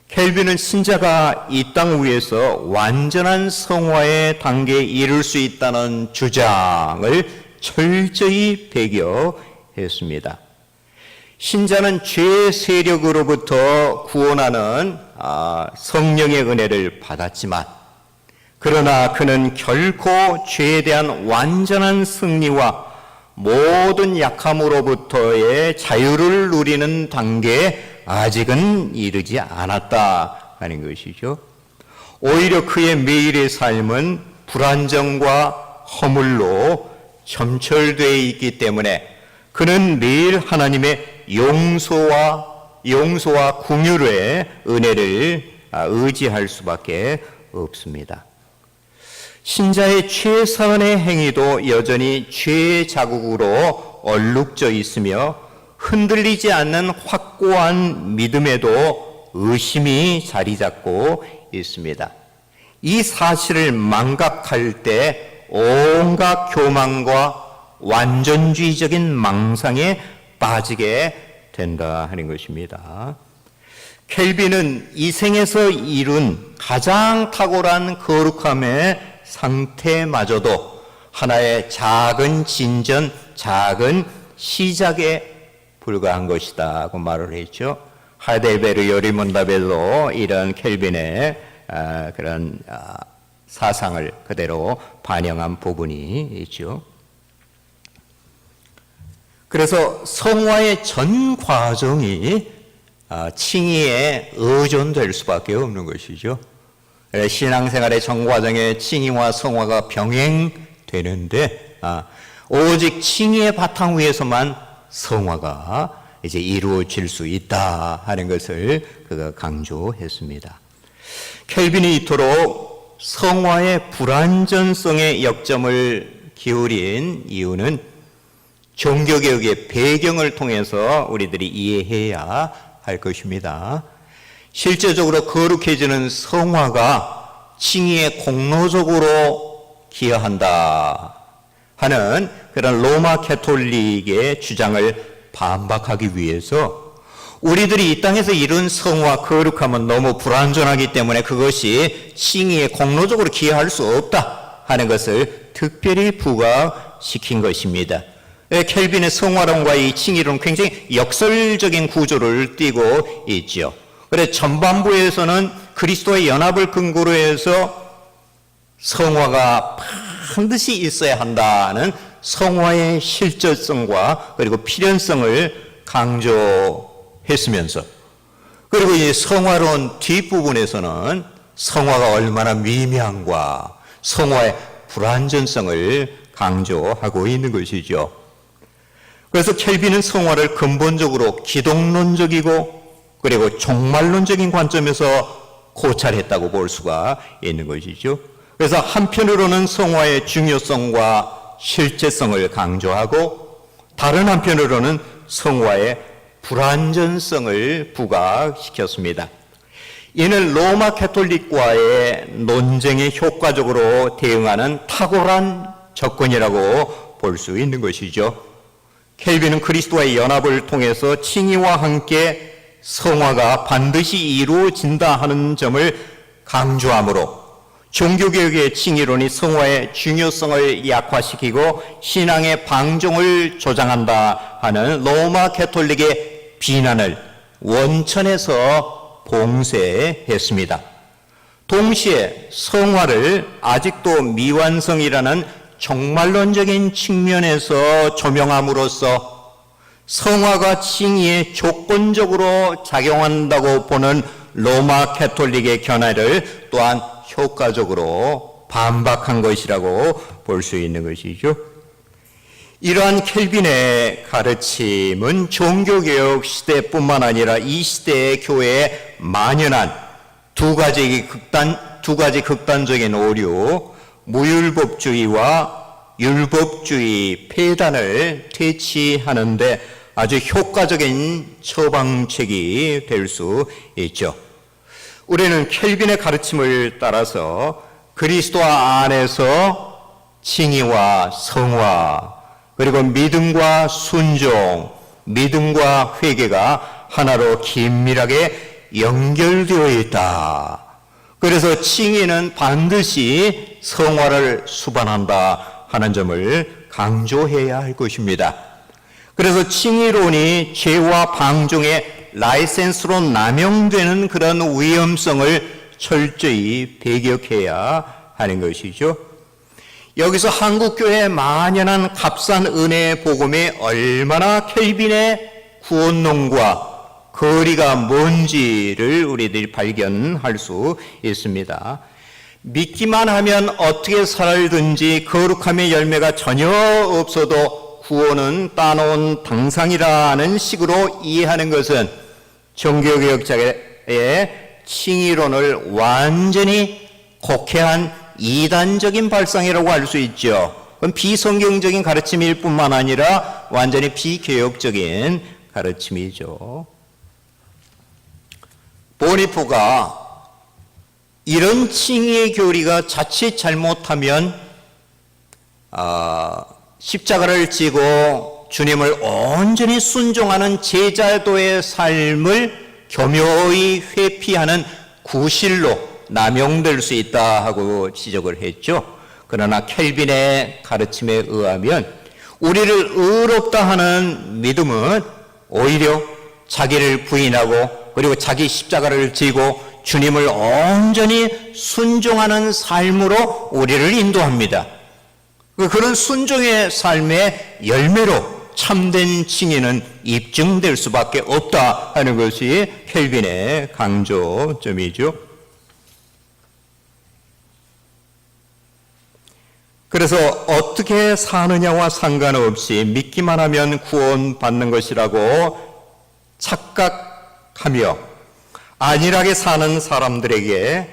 켈빈은 신자가 이 땅 위에서 완전한 성화의 단계에 이를 수 있다는 주장을 철저히 배교했습니다. 신자는 죄의 세력으로부터 구원하는 성령의 은혜를 받았지만, 그러나 그는 결코 죄에 대한 완전한 승리와 모든 약함으로부터의 자유를 누리는 단계에 아직은 이르지 않았다 하는 것이죠. 오히려 그의 매일의 삶은 불안정과 허물로 점철되어 있기 때문에 그는 매일 하나님의 용서와 긍휼의 은혜를 의지할 수밖에 없습니다. 신자의 최선의 행위도 여전히 죄의 자국으로 얼룩져 있으며 흔들리지 않는 확고한 믿음에도 의심이 자리 잡고 있습니다. 이 사실을 망각할 때 온갖 교만과 완전주의적인 망상에 빠지게 된다 하는 것입니다. 켈빈은 이 생에서 이룬 가장 탁월한 거룩함의 상태마저도 하나의 작은 진전, 작은 시작에 불과한 것이다 고 말을 했죠. 하이델베르 요리문답에도 이런 켈빈의 그런 사상을 그대로 반영한 부분이 있죠. 그래서 성화의 전 과정이 칭의에 의존될 수밖에 없는 것이죠. 신앙생활의 전 과정에 칭의와 성화가 병행되는데 오직 칭의의 바탕 위에서만 성화가 이제 이루어질 수 있다 하는 것을 그가 강조했습니다. 켈빈이 이토록 성화의 불완전성에 역점을 기울인 이유는 종교개혁의 배경을 통해서 우리들이 이해해야 할 것입니다. 실제적으로 거룩해지는 성화가 칭의에 공로적으로 기여한다 하는 그런 로마 캐톨릭의 주장을 반박하기 위해서 우리들이 이 땅에서 이룬 성화, 거룩함은 너무 불완전하기 때문에 그것이 칭의에 공로적으로 기여할 수 없다 하는 것을 특별히 부각시킨 것입니다. 켈빈의 성화론과 이 칭의론은 굉장히 역설적인 구조를 띠고 있죠. 그래서 전반부에서는 그리스도의 연합을 근거로 해서 성화가 반드시 있어야 한다는 성화의 실질성과 그리고 필연성을 강조했으면서, 그리고 이 성화론 뒷부분에서는 성화가 얼마나 미미함과 성화의 불완전성을 강조하고 있는 것이죠. 그래서 켈빈은 성화를 근본적으로 기독론적이고 그리고 종말론적인 관점에서 고찰했다고 볼 수가 있는 것이죠. 그래서 한편으로는 성화의 중요성과 실제성을 강조하고 다른 한편으로는 성화의 불완전성을 부각시켰습니다. 이는 로마 캐톨릭과의 논쟁에 효과적으로 대응하는 탁월한 접근이라고 볼 수 있는 것이죠. 켈빈은 그리스도와의 연합을 통해서 칭의와 함께 성화가 반드시 이루어진다 하는 점을 강조하므로 종교개혁의 칭의론이 성화의 중요성을 약화시키고 신앙의 방종을 조장한다 하는 로마 캐톨릭의 비난을 원천에서 봉쇄했습니다. 동시에 성화를 아직도 미완성이라는 종말론적인 측면에서 조명함으로써 성화가 칭의에 조건적으로 작용한다고 보는 로마 캐톨릭의 견해를 또한 효과적으로 반박한 것이라고 볼 수 있는 것이죠. 이러한 켈빈의 가르침은 종교개혁 시대뿐만 아니라 이 시대의 교회에 만연한 두 가지 극단적인 오류, 무율법주의와 율법주의 폐단을 퇴치하는데 아주 효과적인 처방책이 될 수 있죠. 우리는 켈빈의 가르침을 따라서 그리스도 안에서 칭의와 성화, 그리고 믿음과 순종, 믿음과 회개가 하나로 긴밀하게 연결되어 있다. 그래서 칭의는 반드시 성화를 수반한다 하는 점을 강조해야 할 것입니다. 그래서 칭의론이 죄와 방종의 라이센스로 남용되는 그런 위험성을 철저히 배격해야 하는 것이죠. 여기서 한국교회에 만연한 값싼 은혜의 복음이 얼마나 켈빈의 구원론과 거리가 뭔지를 우리들이 발견할 수 있습니다. 믿기만 하면 어떻게 살든지 거룩함의 열매가 전혀 없어도 구원은 따놓은 당상이라는 식으로 이해하는 것은 종교개혁자의 칭의론을 완전히 곡해한 이단적인 발상이라고 할 수 있죠. 그건 비성경적인 가르침일 뿐만 아니라 완전히 비개혁적인 가르침이죠. 보니포가 이런 칭의의 교리가 자칫 잘못하면 십자가를 지고 주님을 온전히 순종하는 제자도의 삶을 교묘히 회피하는 구실로 남용될 수 있다 하고 지적을 했죠. 그러나 켈빈의 가르침에 의하면 우리를 의롭다 하는 믿음은 오히려 자기를 부인하고 그리고 자기 십자가를 지고 주님을 온전히 순종하는 삶으로 우리를 인도합니다. 그런 순종의 삶의 열매로 참된 칭의는 입증될 수밖에 없다 하는 것이 켈빈의 강조점이죠. 그래서 어떻게 사느냐와 상관없이 믿기만 하면 구원받는 것이라고 착각하며 안일하게 사는 사람들에게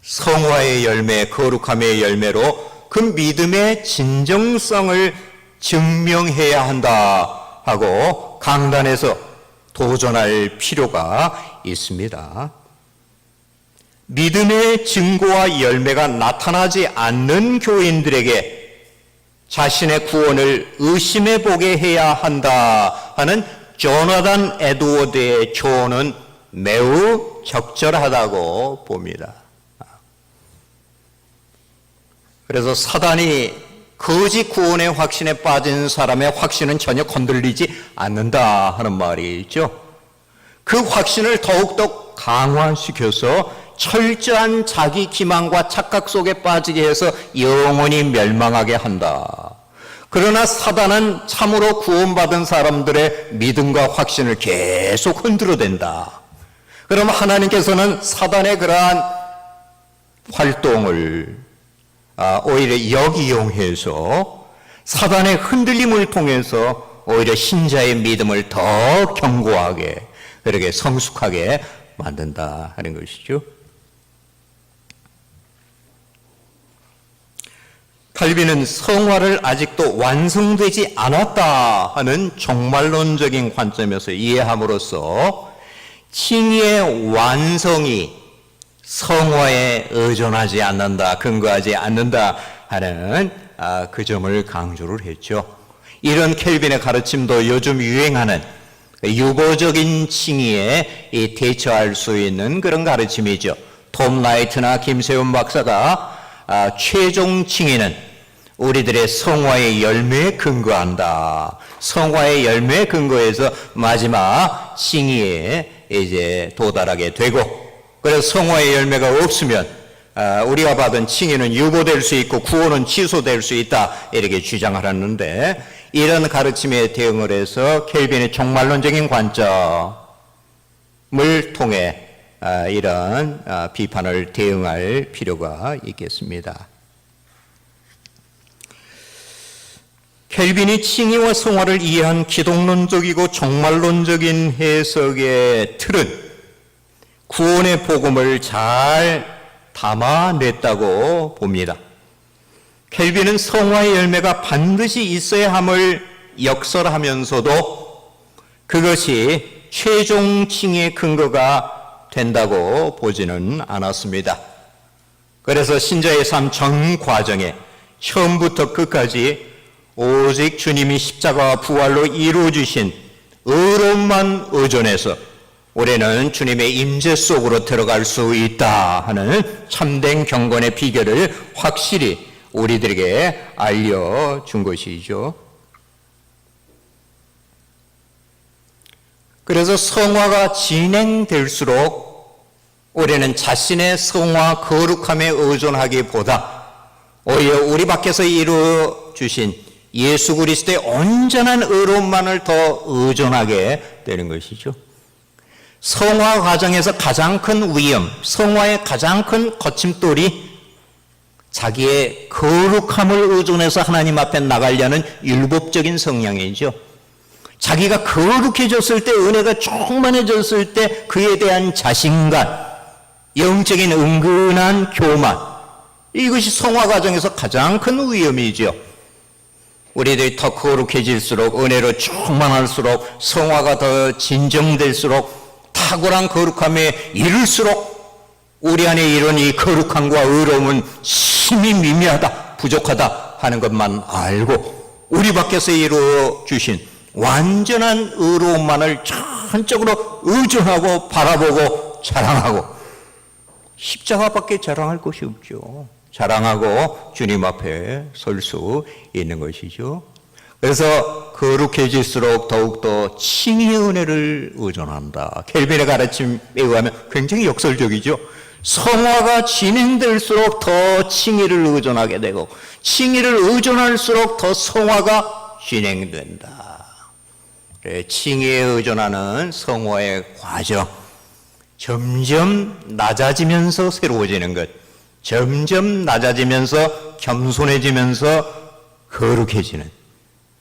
성화의 열매, 거룩함의 열매로 그 믿음의 진정성을 증명해야 한다 하고 강단에서 도전할 필요가 있습니다. 믿음의 증거와 열매가 나타나지 않는 교인들에게 자신의 구원을 의심해 보게 해야 한다 하는 조나단 에드워드의 조언은 매우 적절하다고 봅니다. 그래서 사단이 거짓 구원의 확신에 빠진 사람의 확신은 전혀 건들리지 않는다 하는 말이 있죠. 그 확신을 더욱더 강화시켜서 철저한 자기 기만과 착각 속에 빠지게 해서 영원히 멸망하게 한다. 그러나 사단은 참으로 구원받은 사람들의 믿음과 확신을 계속 흔들어댄다. 그럼 하나님께서는 사단의 그러한 활동을 오히려 역이용해서 사단의 흔들림을 통해서 오히려 신자의 믿음을 더 견고하게 그렇게 성숙하게 만든다 하는 것이죠. 칼빈은 성화를 아직도 완성되지 않았다 하는 종말론적인 관점에서 이해함으로써 칭의의 완성이 성화에 의존하지 않는다, 근거하지 않는다 하는 그 점을 강조를 했죠. 이런 켈빈의 가르침도 요즘 유행하는 유보적인 칭의에 대처할 수 있는 그런 가르침이죠. 톰 라이트나 김세훈 박사가 최종 칭의는 우리들의 성화의 열매에 근거한다. 성화의 열매에 근거해서 마지막 칭의에 이제 도달하게 되고, 그래서 성화의 열매가 없으면 우리가 받은 칭의는 유보될 수 있고 구원은 취소될 수 있다 이렇게 주장을 하는데, 이런 가르침에 대응을 해서 켈빈의 종말론적인 관점을 통해 이런 비판을 대응할 필요가 있겠습니다. 켈빈이 칭의와 성화를 이해한 기독론적이고 종말론적인 해석의 틀은 구원의 복음을 잘 담아냈다고 봅니다. 켈빈은 성화의 열매가 반드시 있어야 함을 역설하면서도 그것이 최종 칭의의 근거가 된다고 보지는 않았습니다. 그래서 신자의 삶 전 과정에 처음부터 끝까지 오직 주님이 십자가와 부활로 이루어주신 의로움만 의존해서 우리는 주님의 임재 속으로 들어갈 수 있다 하는 참된 경건의 비결을 확실히 우리들에게 알려준 것이죠. 그래서 성화가 진행될수록 우리는 자신의 성화 거룩함에 의존하기보다 오히려 우리 밖에서 이루어 주신 예수 그리스도의 온전한 의로움만을 더 의존하게 되는 것이죠. 성화 과정에서 가장 큰 위험, 성화의 가장 큰 거침돌이 자기의 거룩함을 의존해서 하나님 앞에 나가려는 율법적인 성향이죠. 자기가 거룩해졌을 때, 은혜가 충만해졌을 때 그에 대한 자신감, 영적인 은근한 교만, 이것이 성화 과정에서 가장 큰 위험이죠. 우리들이 더 거룩해질수록, 은혜로 충만할수록, 성화가 더 진정될수록, 탁월한 거룩함에 이를수록 우리 안에 이런 이 거룩함과 의로움은 심히 미미하다, 부족하다 하는 것만 알고 우리 밖에서 이루어 주신 완전한 의로움만을 전적으로 의존하고 바라보고 자랑하고, 십자가밖에 자랑할 것이 없죠. 자랑하고 주님 앞에 설 수 있는 것이죠. 그래서 거룩해질수록 더욱더 칭의의 은혜를 의존한다. 켈빈의 가르침에 의하면 굉장히 역설적이죠. 성화가 진행될수록 더 칭의를 의존하게 되고, 칭의를 의존할수록 더 성화가 진행된다. 칭의에 의존하는 성화의 과정, 점점 낮아지면서 새로워지는 것, 점점 낮아지면서 겸손해지면서 거룩해지는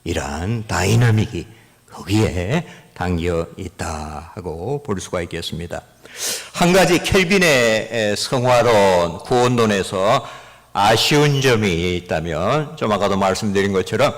이러한 다이나믹이 거기에 담겨 있다 하고 볼 수가 있겠습니다. 한 가지 켈빈의 성화론, 구원론에서 아쉬운 점이 있다면, 좀 아까도 말씀드린 것처럼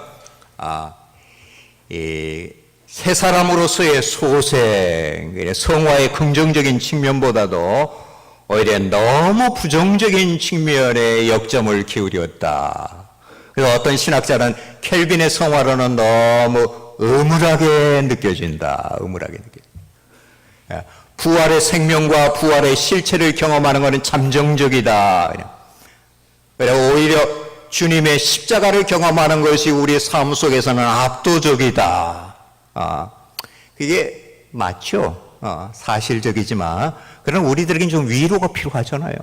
새 사람으로서의 소생, 성화의 긍정적인 측면보다도 오히려 너무 부정적인 측면에 역점을 기울였다. 그래서 어떤 신학자는 켈빈의 성화론은 너무 음울하게 느껴진다. 음울하게 느껴진다. 부활의 생명과 부활의 실체를 경험하는 것은 잠정적이다. 그리고 오히려 주님의 십자가를 경험하는 것이 우리 삶 속에서는 압도적이다. 그게 맞죠. 사실적이지만, 그러나 우리들에겐 좀 위로가 필요하잖아요.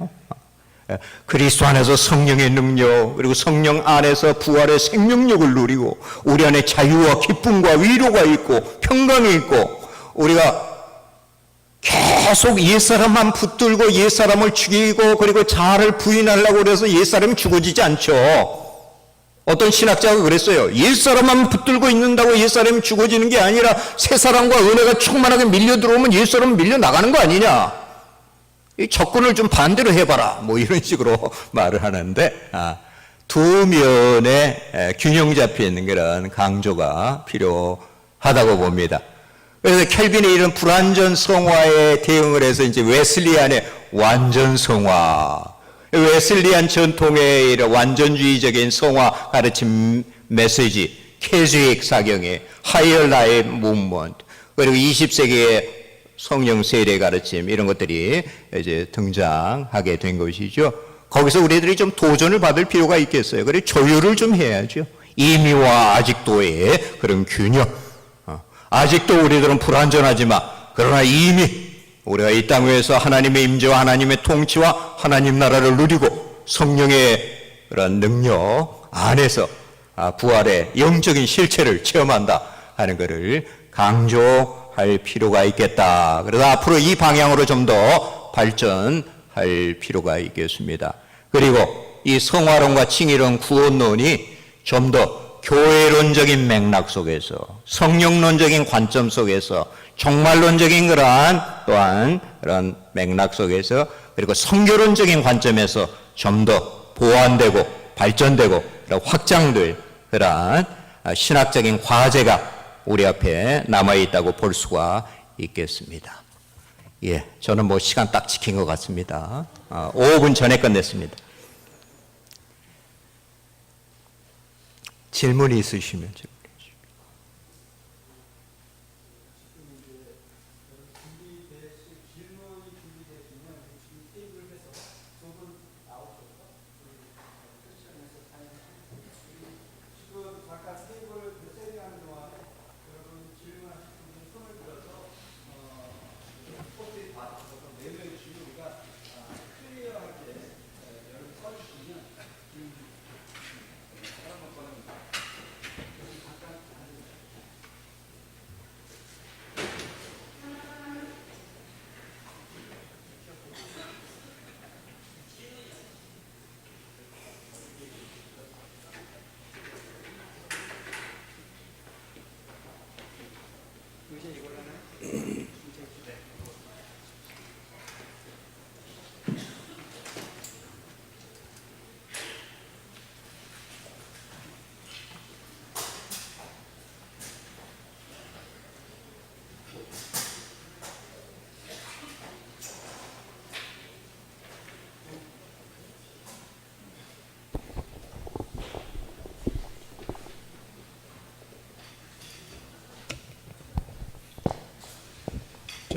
그리스도 안에서 성령의 능력, 그리고 성령 안에서 부활의 생명력을 누리고 우리 안에 자유와 기쁨과 위로가 있고 평강이 있고, 우리가 계속 옛사람만 붙들고 옛사람을 죽이고 그리고 자아를 부인하려고 그래서 옛사람이 죽어지지 않죠. 어떤 신학자가 그랬어요. 옛사람만 붙들고 있는다고 옛사람이 죽어지는 게 아니라 새사람과 은혜가 충만하게 밀려 들어오면 옛사람은 밀려 나가는 거 아니냐. 이 접근을 좀 반대로 해봐라. 뭐 이런 식으로 말을 하는데, 두 면의 균형 잡힌 그런 강조가 필요하다고 봅니다. 그래서 켈빈이 이런 불완전 성화에 대응을 해서 이제 웨슬리안의 완전 성화, 웨슬리안 전통의 이런 완전주의적인 성화 가르침 메시지, 캐주익 사경의 하이어 라이프 무브먼트, 그리고 20세기의 성령 세례 가르침, 이런 것들이 이제 등장하게 된 것이죠. 거기서 우리들이 좀 도전을 받을 필요가 있겠어요. 그래서 조율을 좀 해야죠. 이미와 아직도의 그런 균형. 아직도 우리들은 불완전하지만, 그러나 이미 우리가 이 땅 위에서 하나님의 임재와 하나님의 통치와 하나님 나라를 누리고 성령의 그런 능력 안에서 부활의 영적인 실체를 체험한다 하는 것을 강조할 필요가 있겠다. 그래서 앞으로 이 방향으로 좀 더 발전할 필요가 있겠습니다. 그리고 이 성화론과 칭의론, 구원론이 좀 더 교회론적인 맥락 속에서, 성령론적인 관점 속에서, 종말론적인 그러한 또한 그런 맥락 속에서, 그리고 성교론적인 관점에서 좀 더 보완되고 발전되고 확장될 그러한 신학적인 과제가 우리 앞에 남아있다고 볼 수가 있겠습니다. 예, 저는 뭐 시간 딱 지킨 것 같습니다. 5분 전에 끝냈습니다. 질문이 있으시면 질문해 주십시오.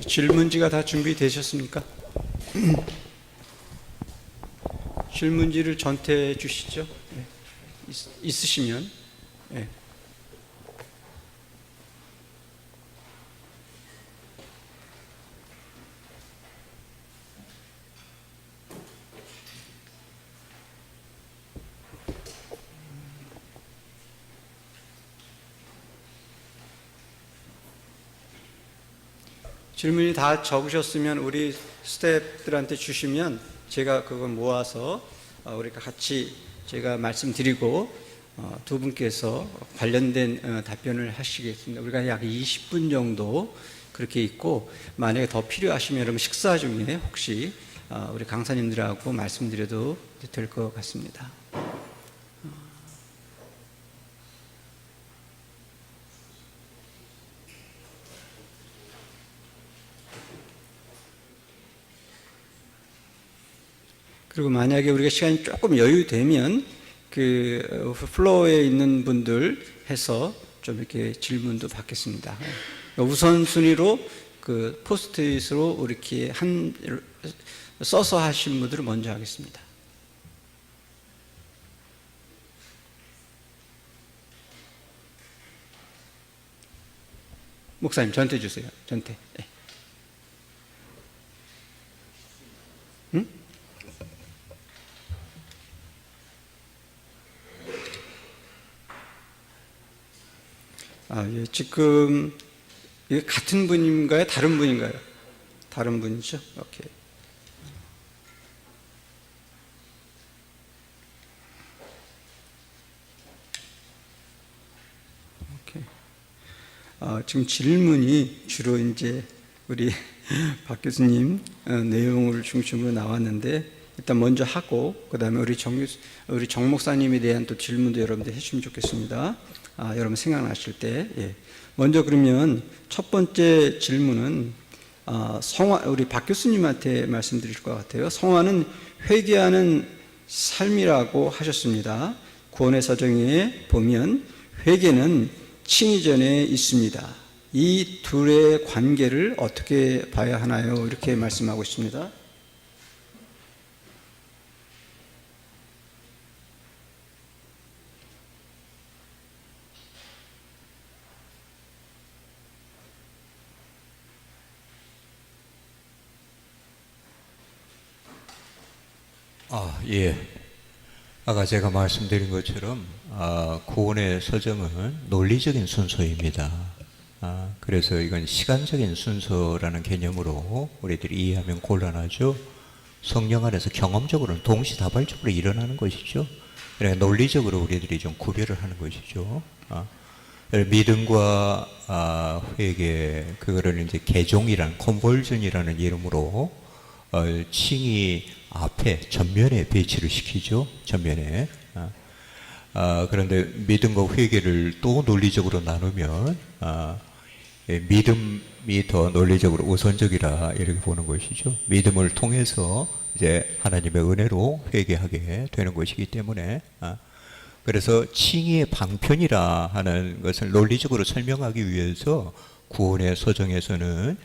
질문지가 다 준비되셨습니까? 질문지를 전태해 주시죠. 네. 있으시면. 네. 질문이 다 적으셨으면 우리 스태프들한테 주시면 제가 그걸 모아서 우리가 같이 제가 말씀드리고 두 분께서 관련된 답변을 하시겠습니다. 우리가 약 20분 정도 그렇게 있고, 만약에 더 필요하시면 여러분 식사 중에 혹시 우리 강사님들하고 말씀드려도 될 것 같습니다. 그리고 만약에 우리가 시간이 조금 여유되면 그 플로어에 있는 분들 해서 좀 이렇게 질문도 받겠습니다. 우선순위로 그 포스트잇으로 이렇게 써서 하신 분들을 먼저 하겠습니다. 목사님 전태 주세요. 전태. 네. 응? 예, 지금 이게 같은 분인가요? 다른 분인가요? 다른 분이죠? 오케이. 오케이. 지금 질문이 주로 이제 우리 박 교수님 내용을 중심으로 나왔는데, 일단 먼저 하고 그다음에 우리 정 목사님에 대한 또 질문도 여러분들 해주시면 좋겠습니다. 여러분 생각나실 때. 예. 먼저 그러면 첫 번째 질문은 성화, 우리 박 교수님한테 말씀드릴 것 같아요. 성화는 회개하는 삶이라고 하셨습니다. 구원의 사정에 보면 회개는 칭의 전에 있습니다. 이 둘의 관계를 어떻게 봐야 하나요? 이렇게 말씀하고 있습니다. 예. 아까 제가 말씀드린 것처럼 구원의 서정은 논리적인 순서입니다. 그래서 이건 시간적인 순서라는 개념으로 우리들이 이해하면 곤란하죠. 성령 안에서 경험적으로는 동시다발적으로 일어나는 것이죠. 그러니까 논리적으로 우리들이 좀 구별을 하는 것이죠. 믿음과 회개, 그거를 이제 개종이라는 컨버전이라는 이름으로 칭의 앞에 전면에 배치를 시키죠. 전면에. 그런데 믿음과 회개를 또 논리적으로 나누면 믿음이 더 논리적으로 우선적이라 이렇게 보는 것이죠. 믿음을 통해서 이제 하나님의 은혜로 회개하게 되는 것이기 때문에 그래서 칭의의 방편이라 하는 것을 논리적으로 설명하기 위해서 구원의 서정에서는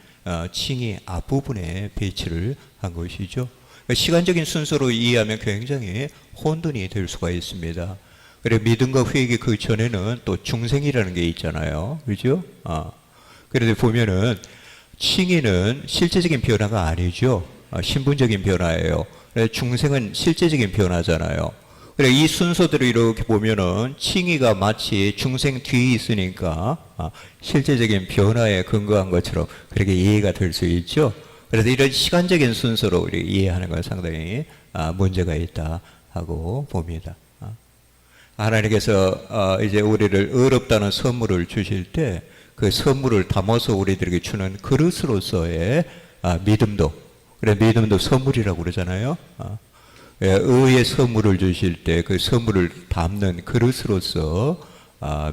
칭의 앞부분에 배치를 한 것이죠. 시간적인 순서로 이해하면 굉장히 혼돈이 될 수가 있습니다. 그래 믿음과 회개 그 전에는 또 중생이라는 게 있잖아요, 그렇죠? 그런데 보면은 칭의는 실제적인 변화가 아니죠. 신분적인 변화예요. 그래 중생은 실제적인 변화잖아요. 그래 이 순서대로 이렇게 보면은 칭의가 마치 중생 뒤에 있으니까 실제적인 변화에 근거한 것처럼 그렇게 이해가 될 수 있죠. 그래서 이런 시간적인 순서로 우리 이해하는 건 상당히 문제가 있다 하고 봅니다. 하나님께서 이제 우리를 의롭다는 선물을 주실 때 그 선물을 담아서 우리들에게 주는 그릇으로서의 믿음도, 그래 믿음도 선물이라고 그러잖아요. 의의 선물을 주실 때 그 선물을 담는 그릇으로서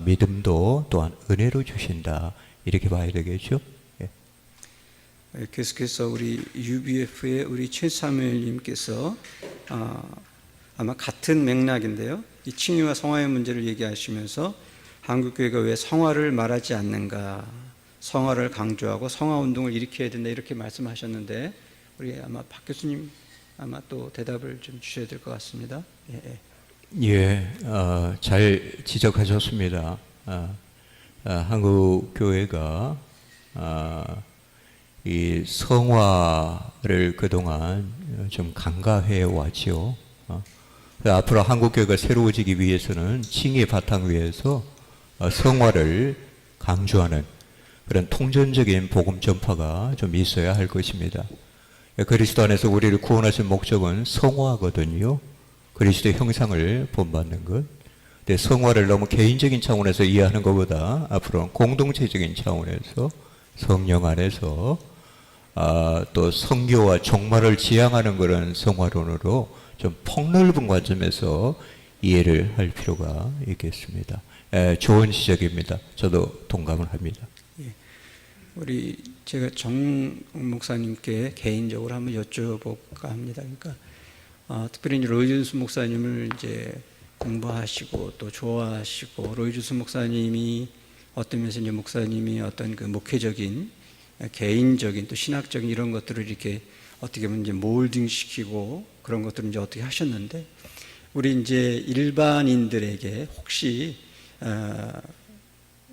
믿음도 또한 은혜로 주신다, 이렇게 봐야 되겠죠. 계속해서 우리 UBF의 우리 최사무엘님께서 아마 같은 맥락인데요. 이 칭의와 성화의 문제를 얘기하시면서 한국교회가 왜 성화를 말하지 않는가, 성화를 강조하고 성화운동을 일으켜야 된다 이렇게 말씀하셨는데 우리 아마 박 교수님 아마 또 대답을 좀 주셔야 될 것 같습니다. 잘 지적하셨습니다. 한국교회가 이 성화를 그동안 좀 간과해 왔죠. 앞으로 한국교회가 새로워지기 위해서는 칭의의 바탕 위에서 성화를 강조하는 그런 통전적인 복음 전파가 좀 있어야 할 것입니다. 그리스도 안에서 우리를 구원하신 목적은 성화거든요. 그리스도의 형상을 본받는 것. 근데 성화를 너무 개인적인 차원에서 이해하는 것보다 앞으로는 공동체적인 차원에서 성령 안에서 또 성교와 종말을 지향하는 그런 성화론으로 좀 폭넓은 관점에서 이해를 할 필요가 있겠습니다. 좋은 지적입니다. 저도 동감을 합니다. 우리 제가 정 목사님께 개인적으로 한번 여쭤볼까 합니다. 그러니까 특별히 이제 로이준수 목사님을 이제 공부하시고 또 좋아하시고 로이준수 목사님이 어떤 면에서 이제 목사님이 어떤 그 목회적인 개인적인 또 신학적인 이런 것들을 이렇게 어떻게 보면 이제 몰딩시키고 그런 것들을 이제 어떻게 하셨는데 우리 이제 일반인들에게 혹시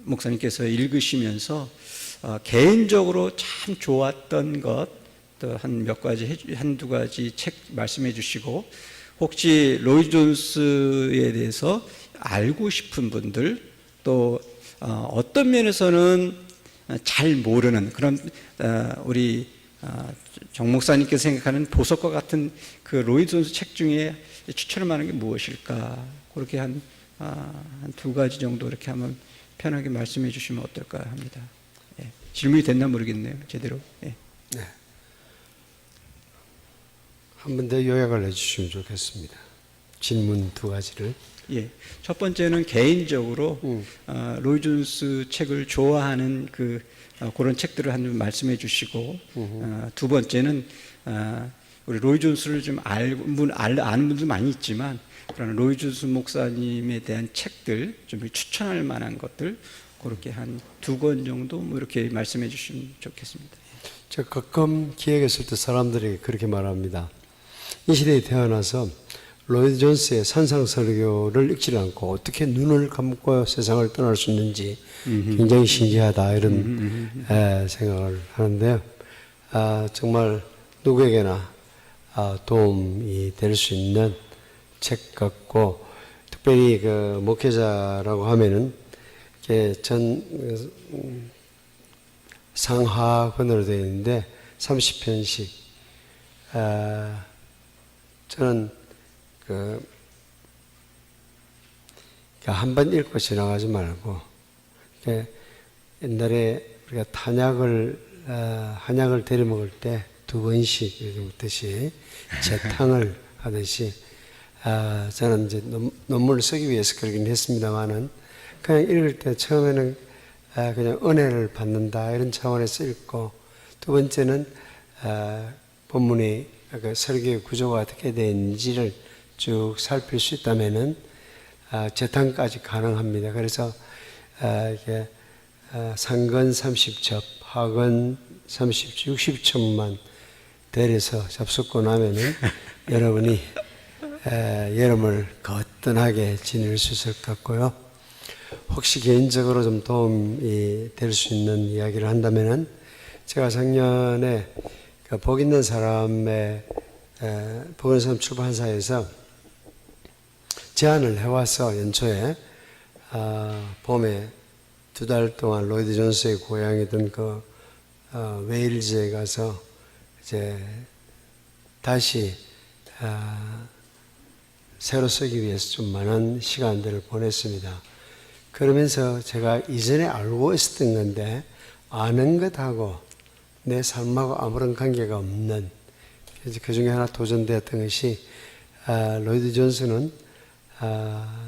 목사님께서 읽으시면서 개인적으로 참 좋았던 것 또 한 몇 가지 한두 가지 책 말씀해 주시고 혹시 로이 존스에 대해서 알고 싶은 분들 또 어떤 면에서는 잘 모르는 그런 우리 정 목사님께서 생각하는 보석과 같은 그 로이 존스 책 중에 추천할 만한 게 무엇일까? 그렇게 한 두 가지 정도 이렇게 한번 편하게 말씀해 주시면 어떨까 합니다. 질문이 됐나 모르겠네요. 제대로. 네. 한 번 더 요약을 해주시면 좋겠습니다. 질문 두 가지를. 첫 번째는 개인적으로 로이 존스 책을 좋아하는 그런 책들을 한 번 말씀해 주시고 두 번째는 우리 로이 존스를 좀 아는 분도 많이 있지만 그런 로이 존스 목사님에 대한 책들 좀 추천할 만한 것들 그렇게 한 2권 정도 뭐 이렇게 말씀해 주시면 좋겠습니다. 제가 가끔 기획했을 때 사람들이 그렇게 말합니다. 이 시대에 태어나서 로이드 존스의 산상설교를 읽지 않고 어떻게 눈을 감고 세상을 떠날 수 있는지 굉장히 신기하다 이런 생각을 하는데요. 정말 누구에게나 도움이 될 수 있는 책 같고, 특별히 그 목회자라고 하면은 이게 상하권으로 되어 있는데 30편씩. 저는 한 번 읽고 지나가지 말고, 옛날에 우리가 한약을 데려 먹을 때 2번씩 이렇게 먹듯이 재탕을 하듯이, 저는 이제 논문을 쓰기 위해서 그러긴 했습니다만은, 그냥 읽을 때 처음에는 그냥 은혜를 받는다 이런 차원에서 읽고, 두 번째는 본문이 그 설교의 구조가 어떻게 되는지를 쭉 살필 수 있다면은 재탕까지 가능합니다. 그래서 이게 상근 30첩, 하근 30첩, 60첩만 데려서 접속고 나면은 여러분이 여름을 거뜬하게 지낼 수 있을 것 같고요. 혹시 개인적으로 좀 도움이 될 수 있는 이야기를 한다면은, 제가 작년에 그 복 있는 사람의 복 있는 사람 출판사에서 제안을 해와서 연초에 봄에 2달 동안 로이드 존스의 고향이던 그 웨일즈에 가서 이제 다시 새로 쓰기 위해서 좀 많은 시간들을 보냈습니다. 그러면서 제가 이전에 알고 있었던 건데, 아는 것하고 내 삶하고 아무런 관계가 없는, 그 중에 하나 도전되었던 것이, 로이드 존스는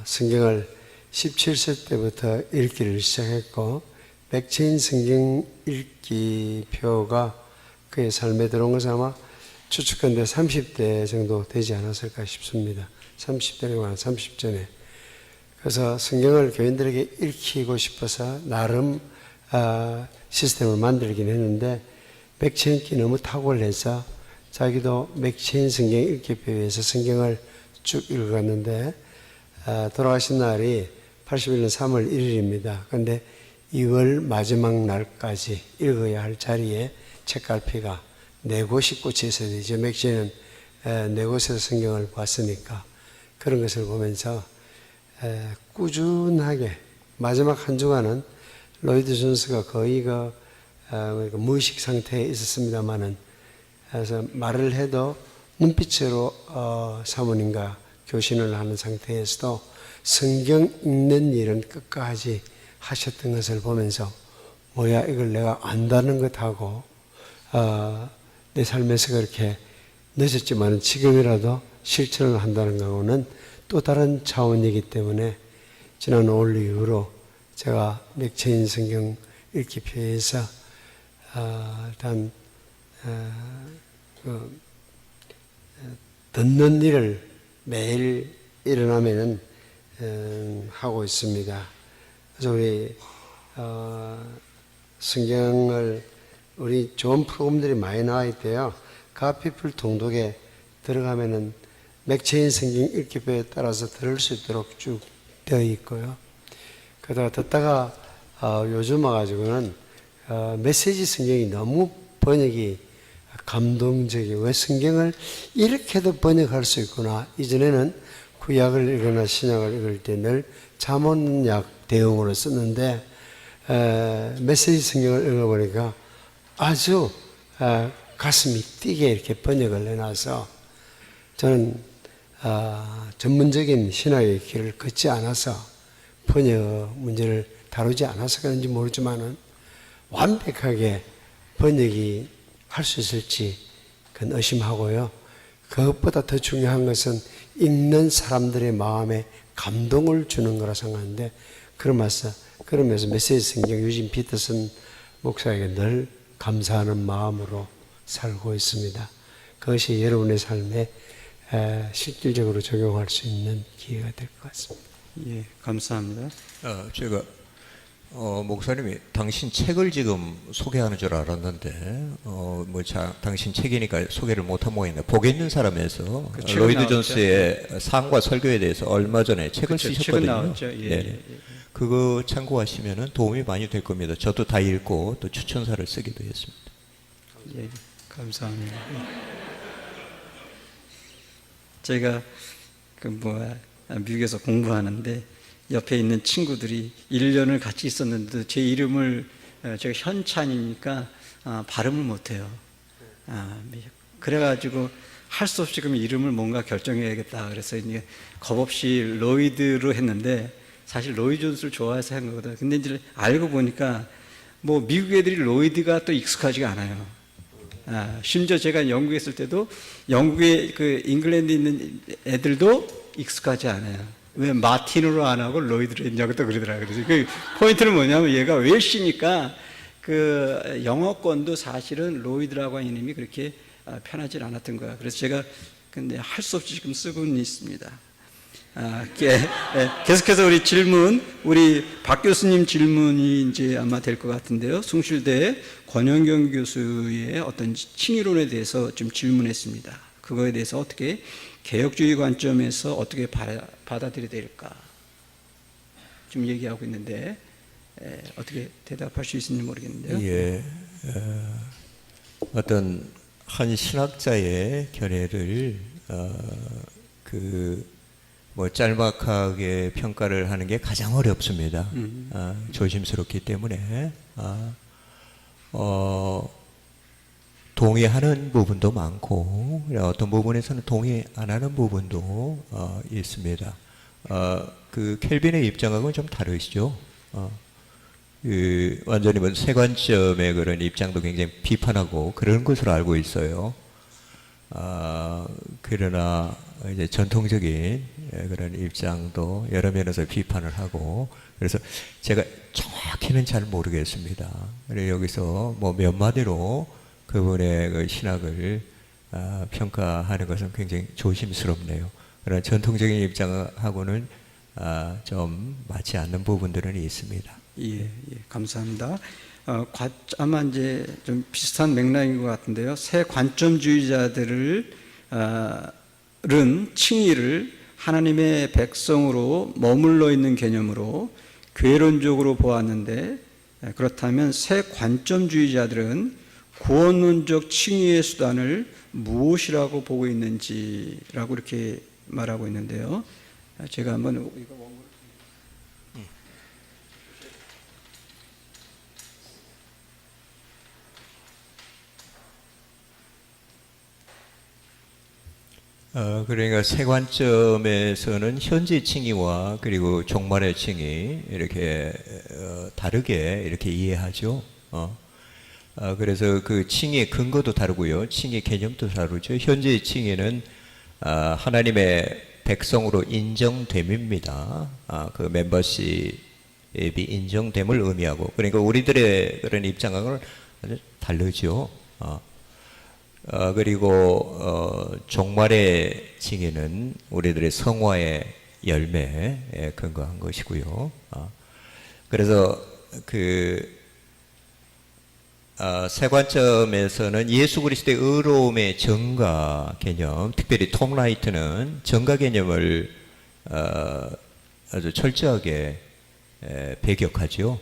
성경을 17세 때부터 읽기를 시작했고, 맥체인 성경 읽기표가 그의 삶에 들어온 것은 아마 추측컨대 30대 정도 되지 않았을까 싶습니다. 30대가 30전에. 그래서 성경을 교인들에게 읽히고 싶어서 나름 시스템을 만들긴 했는데, 맥체인기 너무 탁월해서 자기도 맥체인 성경 읽기표에서 성경을 쭉 읽었는데, 돌아가신 날이 81년 3월 1일입니다. 그런데 2월 마지막 날까지 읽어야 할 자리에 책갈피가 4곳이 꽂혀 있어야 되죠. 맥체인은 4곳에서 성경을 봤으니까. 그런 것을 보면서 꾸준하게 마지막 한 주간은 로이드 존스가 거의 무의식 상태에 있었습니다만은, 그래서 말을 해도 눈빛으로 사모님과 교신을 하는 상태에서도 성경 읽는 일은 끝까지 하셨던 것을 보면서, 뭐야 이걸 내가 안다는 것하고 내 삶에서 그렇게 늦었지만 지금이라도 실천을 한다는 것하고는 또 다른 차원이기 때문에, 지난 5월 이후로 제가 맥체인 성경 읽기표에서 일단 듣는 일을 매일 일어나면은 하고 있습니다. 그래서 우리 성경을, 우리 좋은 프로그램들이 많이 나와 있대요. 가피풀 동독에 들어가면은 맥체인 성경 읽기표에 따라서 들을 수 있도록 쭉 되어 있고요. 그러다가 듣다가 요즘 와가지고는 메시지 성경이 너무 번역이 감동적이고, 왜 성경을 이렇게도 번역할 수 있구나. 이전에는 구약을 읽거나 신약을 읽을 때 늘 잠언약 대용으로 썼는데, 메시지 성경을 읽어보니까 아주 가슴이 뛰게 이렇게 번역을 해놔서, 저는 전문적인 신학의 길을 걷지 않아서 번역 문제를 다루지 않아서 그런지 모르지만은 완벽하게 번역이 할 수 있을지 그건 의심하고요. 그것보다 더 중요한 것은 읽는 사람들의 마음에 감동을 주는 거라 생각하는데, 그러면서 메시지 성경 유진 피터슨 목사에게 늘 감사하는 마음으로 살고 있습니다. 그것이 여러분의 삶에 실질적으로 적용할 수 있는 기회가 될 것 같습니다. 예, 감사합니다. 제가 목사님이 당신 책을 지금 소개하는 줄 알았는데, 당신 책이니까 소개를 못한 모양인데, 복 있는 사람에서 로이드 존스의 삶과 설교에 대해서 얼마 전에 책을 쓰셨거든요. 책은 나왔죠. 예, 네. 예. 그거 참고하시면 도움이 많이 될 겁니다. 저도 다 읽고 또 추천사를 쓰기도 했습니다. 예, 감사합니다. 제가 미국에서 공부하는데 옆에 있는 친구들이 1년을 같이 있었는데 제 이름을 제가 현찬이니까 발음을 못해요. 그래가지고 할 수 없이 그럼 이름을 뭔가 결정해야겠다. 그래서 이제 겁없이 로이드로 했는데 사실 로이 존스를 좋아해서 한 거거든요. 근데 이제 알고 보니까 뭐 미국 애들이 로이드가 또 익숙하지가 않아요. 심지어 제가 영국에 있을 때도 영국에 그 잉글랜드에 있는 애들도 익숙하지 않아요. 왜 마틴으로 안 하고 로이드로 했냐고 또 그러더라고요. 그래서 그 포인트는 뭐냐면 얘가 웰시니까 그 영어권도 사실은 로이드라고 하는 이름이 그렇게 편하지 않았던 거야. 그래서 제가 근데 할 수 없이 지금 쓰고는 있습니다. 계속해서 우리 질문, 우리 박 교수님 질문이 이제 아마 될 것 같은데요. 숭실대 권영경 교수의 어떤 칭의론에 대해서 좀 질문했습니다. 그거에 대해서 어떻게 개혁주의 관점에서 어떻게 받아들여야 될까 좀 얘기하고 있는데 어떻게 대답할 수 있는지 모르겠는데요. 예, 어떤 한 신학자의 견해를 뭐 짤막하게 평가를 하는 게 가장 어렵습니다. 조심스럽기 때문에 동의하는 부분도 많고 어떤 부분에서는 동의 안 하는 부분도 있습니다. 그 켈빈의 입장하고는 좀 다르시죠. 완전히 뭐 세관점의 그런 입장도 굉장히 비판하고 그런 것으로 알고 있어요. 그러나 이제 전통적인 그런 입장도 여러 면에서 비판을 하고 그래서 제가 정확히는 잘 모르겠습니다. 그래서 여기서 뭐 몇 마디로 그분의 그 신학을 평가하는 것은 굉장히 조심스럽네요. 그러나 전통적인 입장하고는 좀 맞지 않는 부분들은 있습니다. 예, 감사합니다. 아마 이제 좀 비슷한 맥락인 것 같은데요. 새 관점주의자들은 칭의를 하나님의 백성으로 머물러 있는 개념으로 괴론적으로 보았는데 그렇다면 새 관점주의자들은 구원론적 칭의의 수단을 무엇이라고 보고 있는지라고 이렇게 말하고 있는데요. 제가 한번 이거 원고를 그러니까 세 관점에서는 현재 칭의와 그리고 종말의 칭의 이렇게 다르게 이렇게 이해하죠. 그래서 그 칭의 근거도 다르고요, 칭의 개념도 다르죠. 현재 칭의는 하나님의 백성으로 인정됨입니다. 그 멤버십이 인정됨을 의미하고, 그러니까 우리들의 그런 입장하고는 아주 다르죠. 그리고 종말의 징의는 우리들의 성화의 열매에 근거한 것이고요. 그래서 세 관점에서는 예수 그리스도의 의로움의 전가 개념, 특별히 톰 라이트는 전가 개념을 아주 철저하게 배격하죠.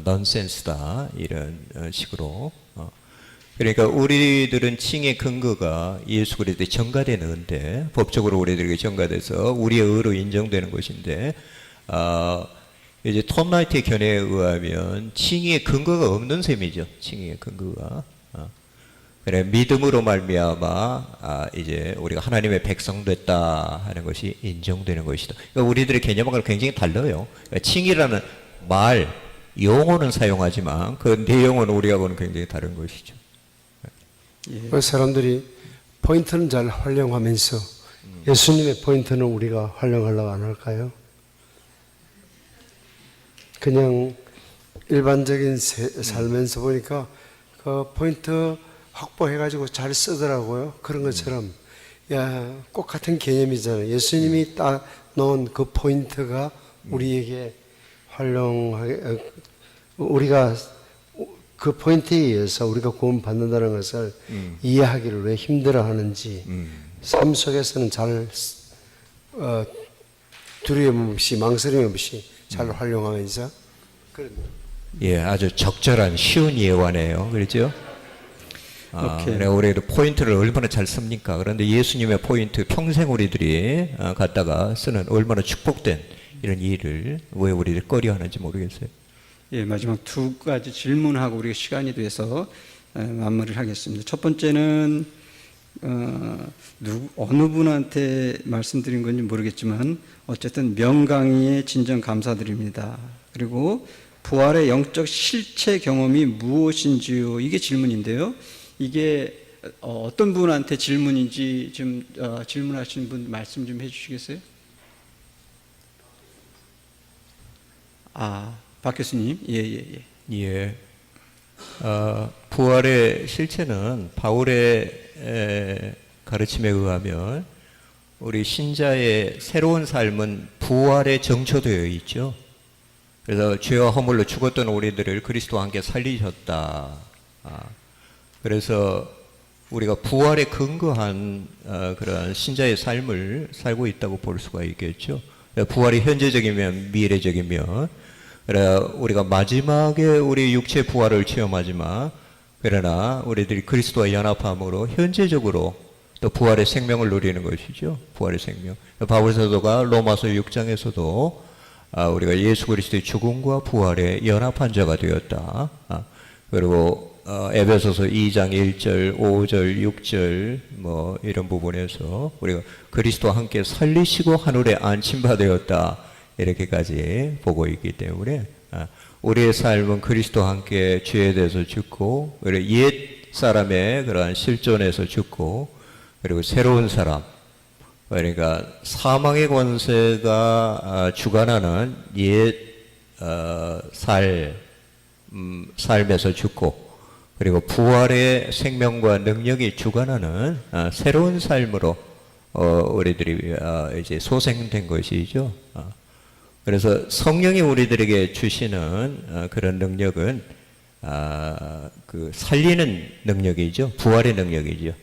넌센스다 이런 식으로. 그러니까 우리들은 칭의 근거가 예수 그리스도의 전가된 의인데, 법적으로 우리들에게 전가돼서 우리의 의로 인정되는 것인데, 이제 톰 라이트의 견해에 의하면 칭의의 근거가 없는 셈이죠. 칭의의 근거가. 그래 믿음으로 말미암아 이제 우리가 하나님의 백성 됐다 하는 것이 인정되는 것이다. 그러니까 우리들의 개념하고는 굉장히 달라요. 그러니까 칭의라는 말, 용어는 사용하지만 그 내용은 우리하고는 굉장히 다른 것이죠. 그 사람들이 포인트는 잘 활용하면서 예수님의 포인트는 우리가 활용하려고 안 할까요? 그냥 일반적인 살면서 보니까 그 포인트 확보해가지고 잘 쓰더라고요. 그런 것처럼 꼭 같은 개념이잖아요. 예수님이 딱 놓은 그 포인트가 우리에게 활용하게, 우리가 그 포인트에 의해서 우리가 구원받는다는 것을 이해하기를 왜 힘들어하는지 삶 속에서는 잘 두려움 없이 망설임 없이 잘 활용하면서 예, 아주 적절한 쉬운 예화네요. 그렇죠? 오케이. 그래 우리도 포인트를 얼마나 잘 씁니까? 그런데 예수님의 포인트 평생 우리들이 갖다가 쓰는 얼마나 축복된 이런 일을 왜 우리들 꺼려하는지 모르겠어요. 예, 마지막 두 가지 질문하고 우리가 시간이 돼서 마무리를 하겠습니다. 첫 번째는 어느 분한테 말씀드린 건지 모르겠지만 어쨌든 명강의에 진정 감사드립니다. 그리고 부활의 영적 실체 경험이 무엇인지요? 이게 질문인데요. 이게 어떤 분한테 질문인지 좀 질문하시는 분 말씀 좀 해주시겠어요? 박 교수님, 예. 부활의 실체는 바울의 가르침에 의하면 우리 신자의 새로운 삶은 부활에 정초되어 있죠. 그래서 죄와 허물로 죽었던 우리들을 그리스도와 함께 살리셨다. 그래서 우리가 부활에 근거한 그런 신자의 삶을 살고 있다고 볼 수가 있겠죠. 부활이 현재적이면 미래적이면, 그래 우리가 마지막에 우리 육체 부활을 체험하지만, 그러나 우리들이 그리스도와 연합함으로 현재적으로 또 부활의 생명을 누리는 것이죠. 부활의 생명. 바울 사도가 로마서 6장에서도 우리가 예수 그리스도의 죽음과 부활에 연합한 자가 되었다. 그리고 에베소서 2장 1절, 5절, 6절 뭐 이런 부분에서 우리가 그리스도와 함께 살리시고 하늘에 안침바 되었다. 이렇게까지 보고 있기 때문에 우리의 삶은 그리스도와 함께 죄에 대해서 죽고, 그리고 옛 사람의 그러한 실존에서 죽고, 그리고 새로운 사람, 그러니까 사망의 권세가 주관하는 옛 삶에서 죽고, 그리고 부활의 생명과 능력이 주관하는 새로운 삶으로 우리들이 이제 소생된 것이죠. 그래서 성령이 우리들에게 주시는 그런 능력은 그 살리는 능력이죠. 부활의 능력이죠.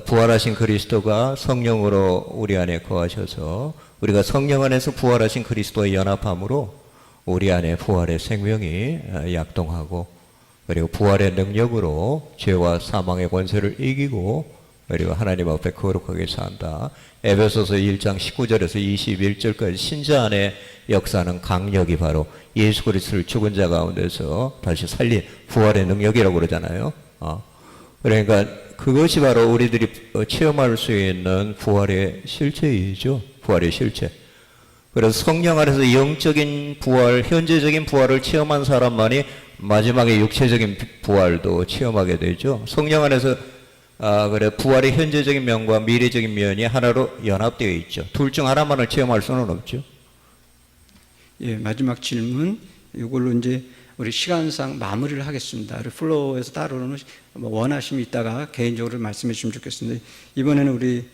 부활하신 그리스도가 성령으로 우리 안에 거하셔서 우리가 성령 안에서 부활하신 그리스도의 연합함으로 우리 안에 부활의 생명이 약동하고, 그리고 부활의 능력으로 죄와 사망의 권세를 이기고, 그리고 하나님 앞에 거룩하게 산다. 에베소서 1장 19절에서 21절까지 신자 안에 역사하는 강력이 바로 예수 그리스도를 죽은 자 가운데서 다시 살린 부활의 능력이라고 그러잖아요. 그러니까 그것이 바로 우리들이 체험할 수 있는 부활의 실체이죠. 부활의 실체. 그래서 성령 안에서 영적인 부활, 현재적인 부활을 체험한 사람만이 마지막에 육체적인 부활도 체험하게 되죠. 성령 안에서 그래 부활의 현재적인 면과 미래적인 면이 하나로 연합되어 있죠. 둘 중 하나만을 체험할 수는 없죠. 예, 마지막 질문. 이걸로 이제 우리 시간상 마무리를 하겠습니다. 우리 플로어에서 따로는 원하심이 있다가 개인적으로 말씀해 주시면 좋겠습니다. 이번에는 우리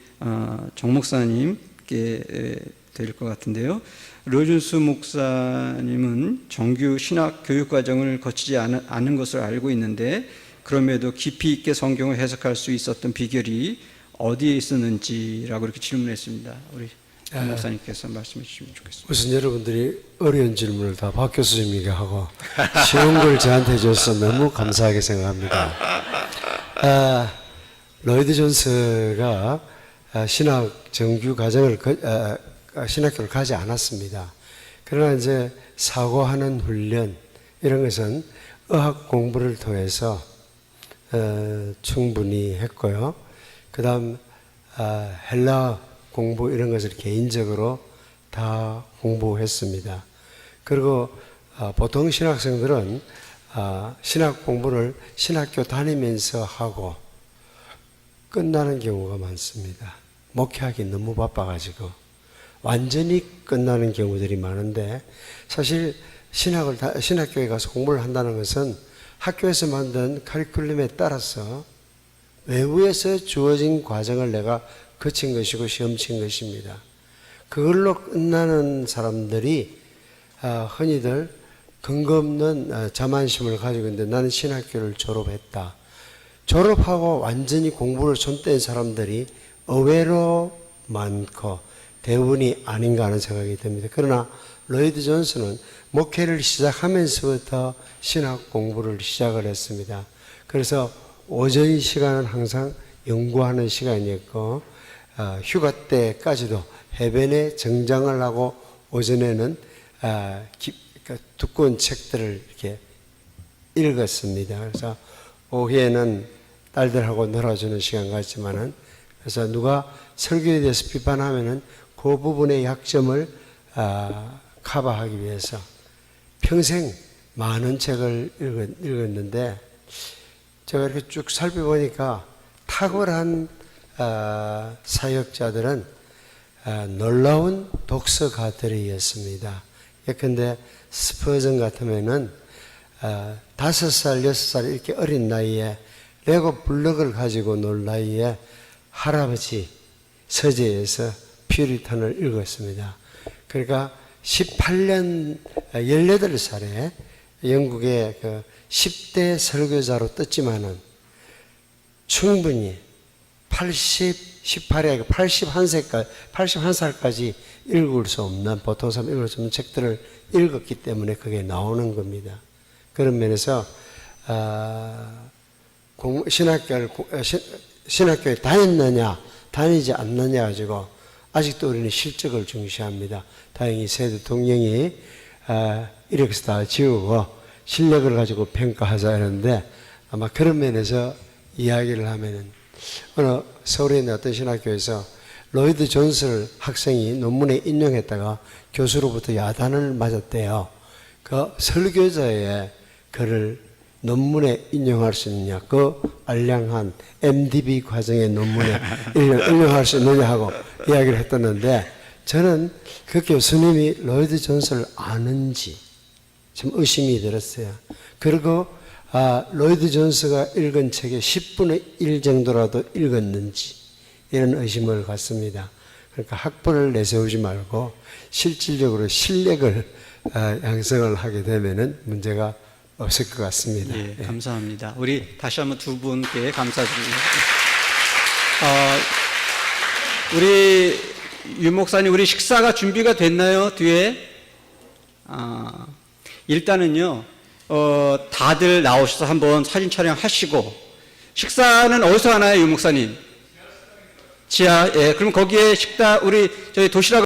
정 목사님께 될 것 같은데요. 르준수 목사님은 정규 신학 교육 과정을 거치지 않은 것을 알고 있는데, 그럼에도 깊이 있게 성경을 해석할 수 있었던 비결이 어디에 있었는지라고 이렇게 질문했습니다. 우리 정 목사님께서 말씀해 주시면 좋겠습니다. 우선 여러분들이 어려운 질문을 다 박 교수님에게 하고 쉬운 걸 저한테 해줘서 너무 감사하게 생각합니다. 로이드 존스가 신학 정규 과정을 신학교를 가지 않았습니다. 그러나 이제 사고하는 훈련 이런 것은 의학 공부를 통해서 충분히 했고요. 그 다음 헬라 공부 이런 것을 개인적으로 다 공부했습니다. 그리고 보통 신학생들은 신학 공부를 신학교 다니면서 하고 끝나는 경우가 많습니다. 목회하기 너무 바빠가지고 완전히 끝나는 경우들이 많은데, 사실 신학교에 가서 공부를 한다는 것은 학교에서 만든 커리큘럼에 따라서 외부에서 주어진 과정을 내가 거친 것이고 시험 친 것입니다. 그걸로 끝나는 사람들이 흔히들 근거 없는 자만심을 가지고 있는데, 나는 신학교를 졸업했다. 졸업하고 완전히 공부를 손뗀 사람들이 의외로 많고 대부분이 아닌가 하는 생각이 듭니다. 그러나 로이드 존스는 목회를 시작하면서부터 신학 공부를 시작을 했습니다. 그래서 오전 시간은 항상 연구하는 시간이었고 휴가 때까지도 해변에 정장을 하고 오전에는 그러니까 두꺼운 책들을 이렇게 읽었습니다. 그래서 오후에는 딸들하고 놀아주는 시간 같지만은 그래서 누가 설교에 대해서 비판하면은 그 부분의 약점을 커버하기 위해서 평생 많은 책을 읽었는데 제가 이렇게 쭉 살펴보니까 탁월한 사역자들은 놀라운 독서가들이었습니다. 예컨대 스퍼전 같으면은 5살, 6살 이렇게 어린 나이에 레고 블럭을 가지고 놀 나이에 할아버지 서재에서 퓨리탄을 읽었습니다. 그러니까 18년, 18살에 영국의 그 10대 설교자로 떴지만은 충분히 81살까지 읽을 수 없는, 보통 사람 읽을 수 없는 책들을 읽었기 때문에 그게 나오는 겁니다. 그런 면에서, 신학교에 다녔느냐, 다니지 않느냐 가지고 아직도 우리는 실적을 중시합니다. 다행히 새 대통령이 이력서 다 지우고 실력을 가지고 평가하자 하는데 아마 그런 면에서 이야기를 하면은 어느 서울에 있는 어떤 신학교에서 로이드 존스를 학생이 논문에 인용했다가 교수로부터 야단을 맞았대요. 그 설교자의 글을 논문에 인용할 수 있느냐, 그 알량한 MDB 과정의 논문에 인용할 수 있느냐 하고 이야기를 했었는데 저는 그 교수님이 로이드 존스를 아는지 좀 의심이 들었어요. 그리고 로이드 존스가 읽은 책의 10분의 1 정도라도 읽었는지 이런 의심을 갖습니다. 그러니까 학벌을 내세우지 말고 실질적으로 실력을 양성을 하게 되면은 문제가 없을 것 같습니다. 예, 감사합니다. 우리 다시 한번 두 분께 감사드립니다. 우리 유 목사님, 우리 식사가 준비가 됐나요? 뒤에? 일단은요, 다들 나오셔서 한번 사진 촬영하시고, 식사는 어디서 하나요, 유 목사님? 지하, 예, 그럼 거기에 식당, 저희 도시락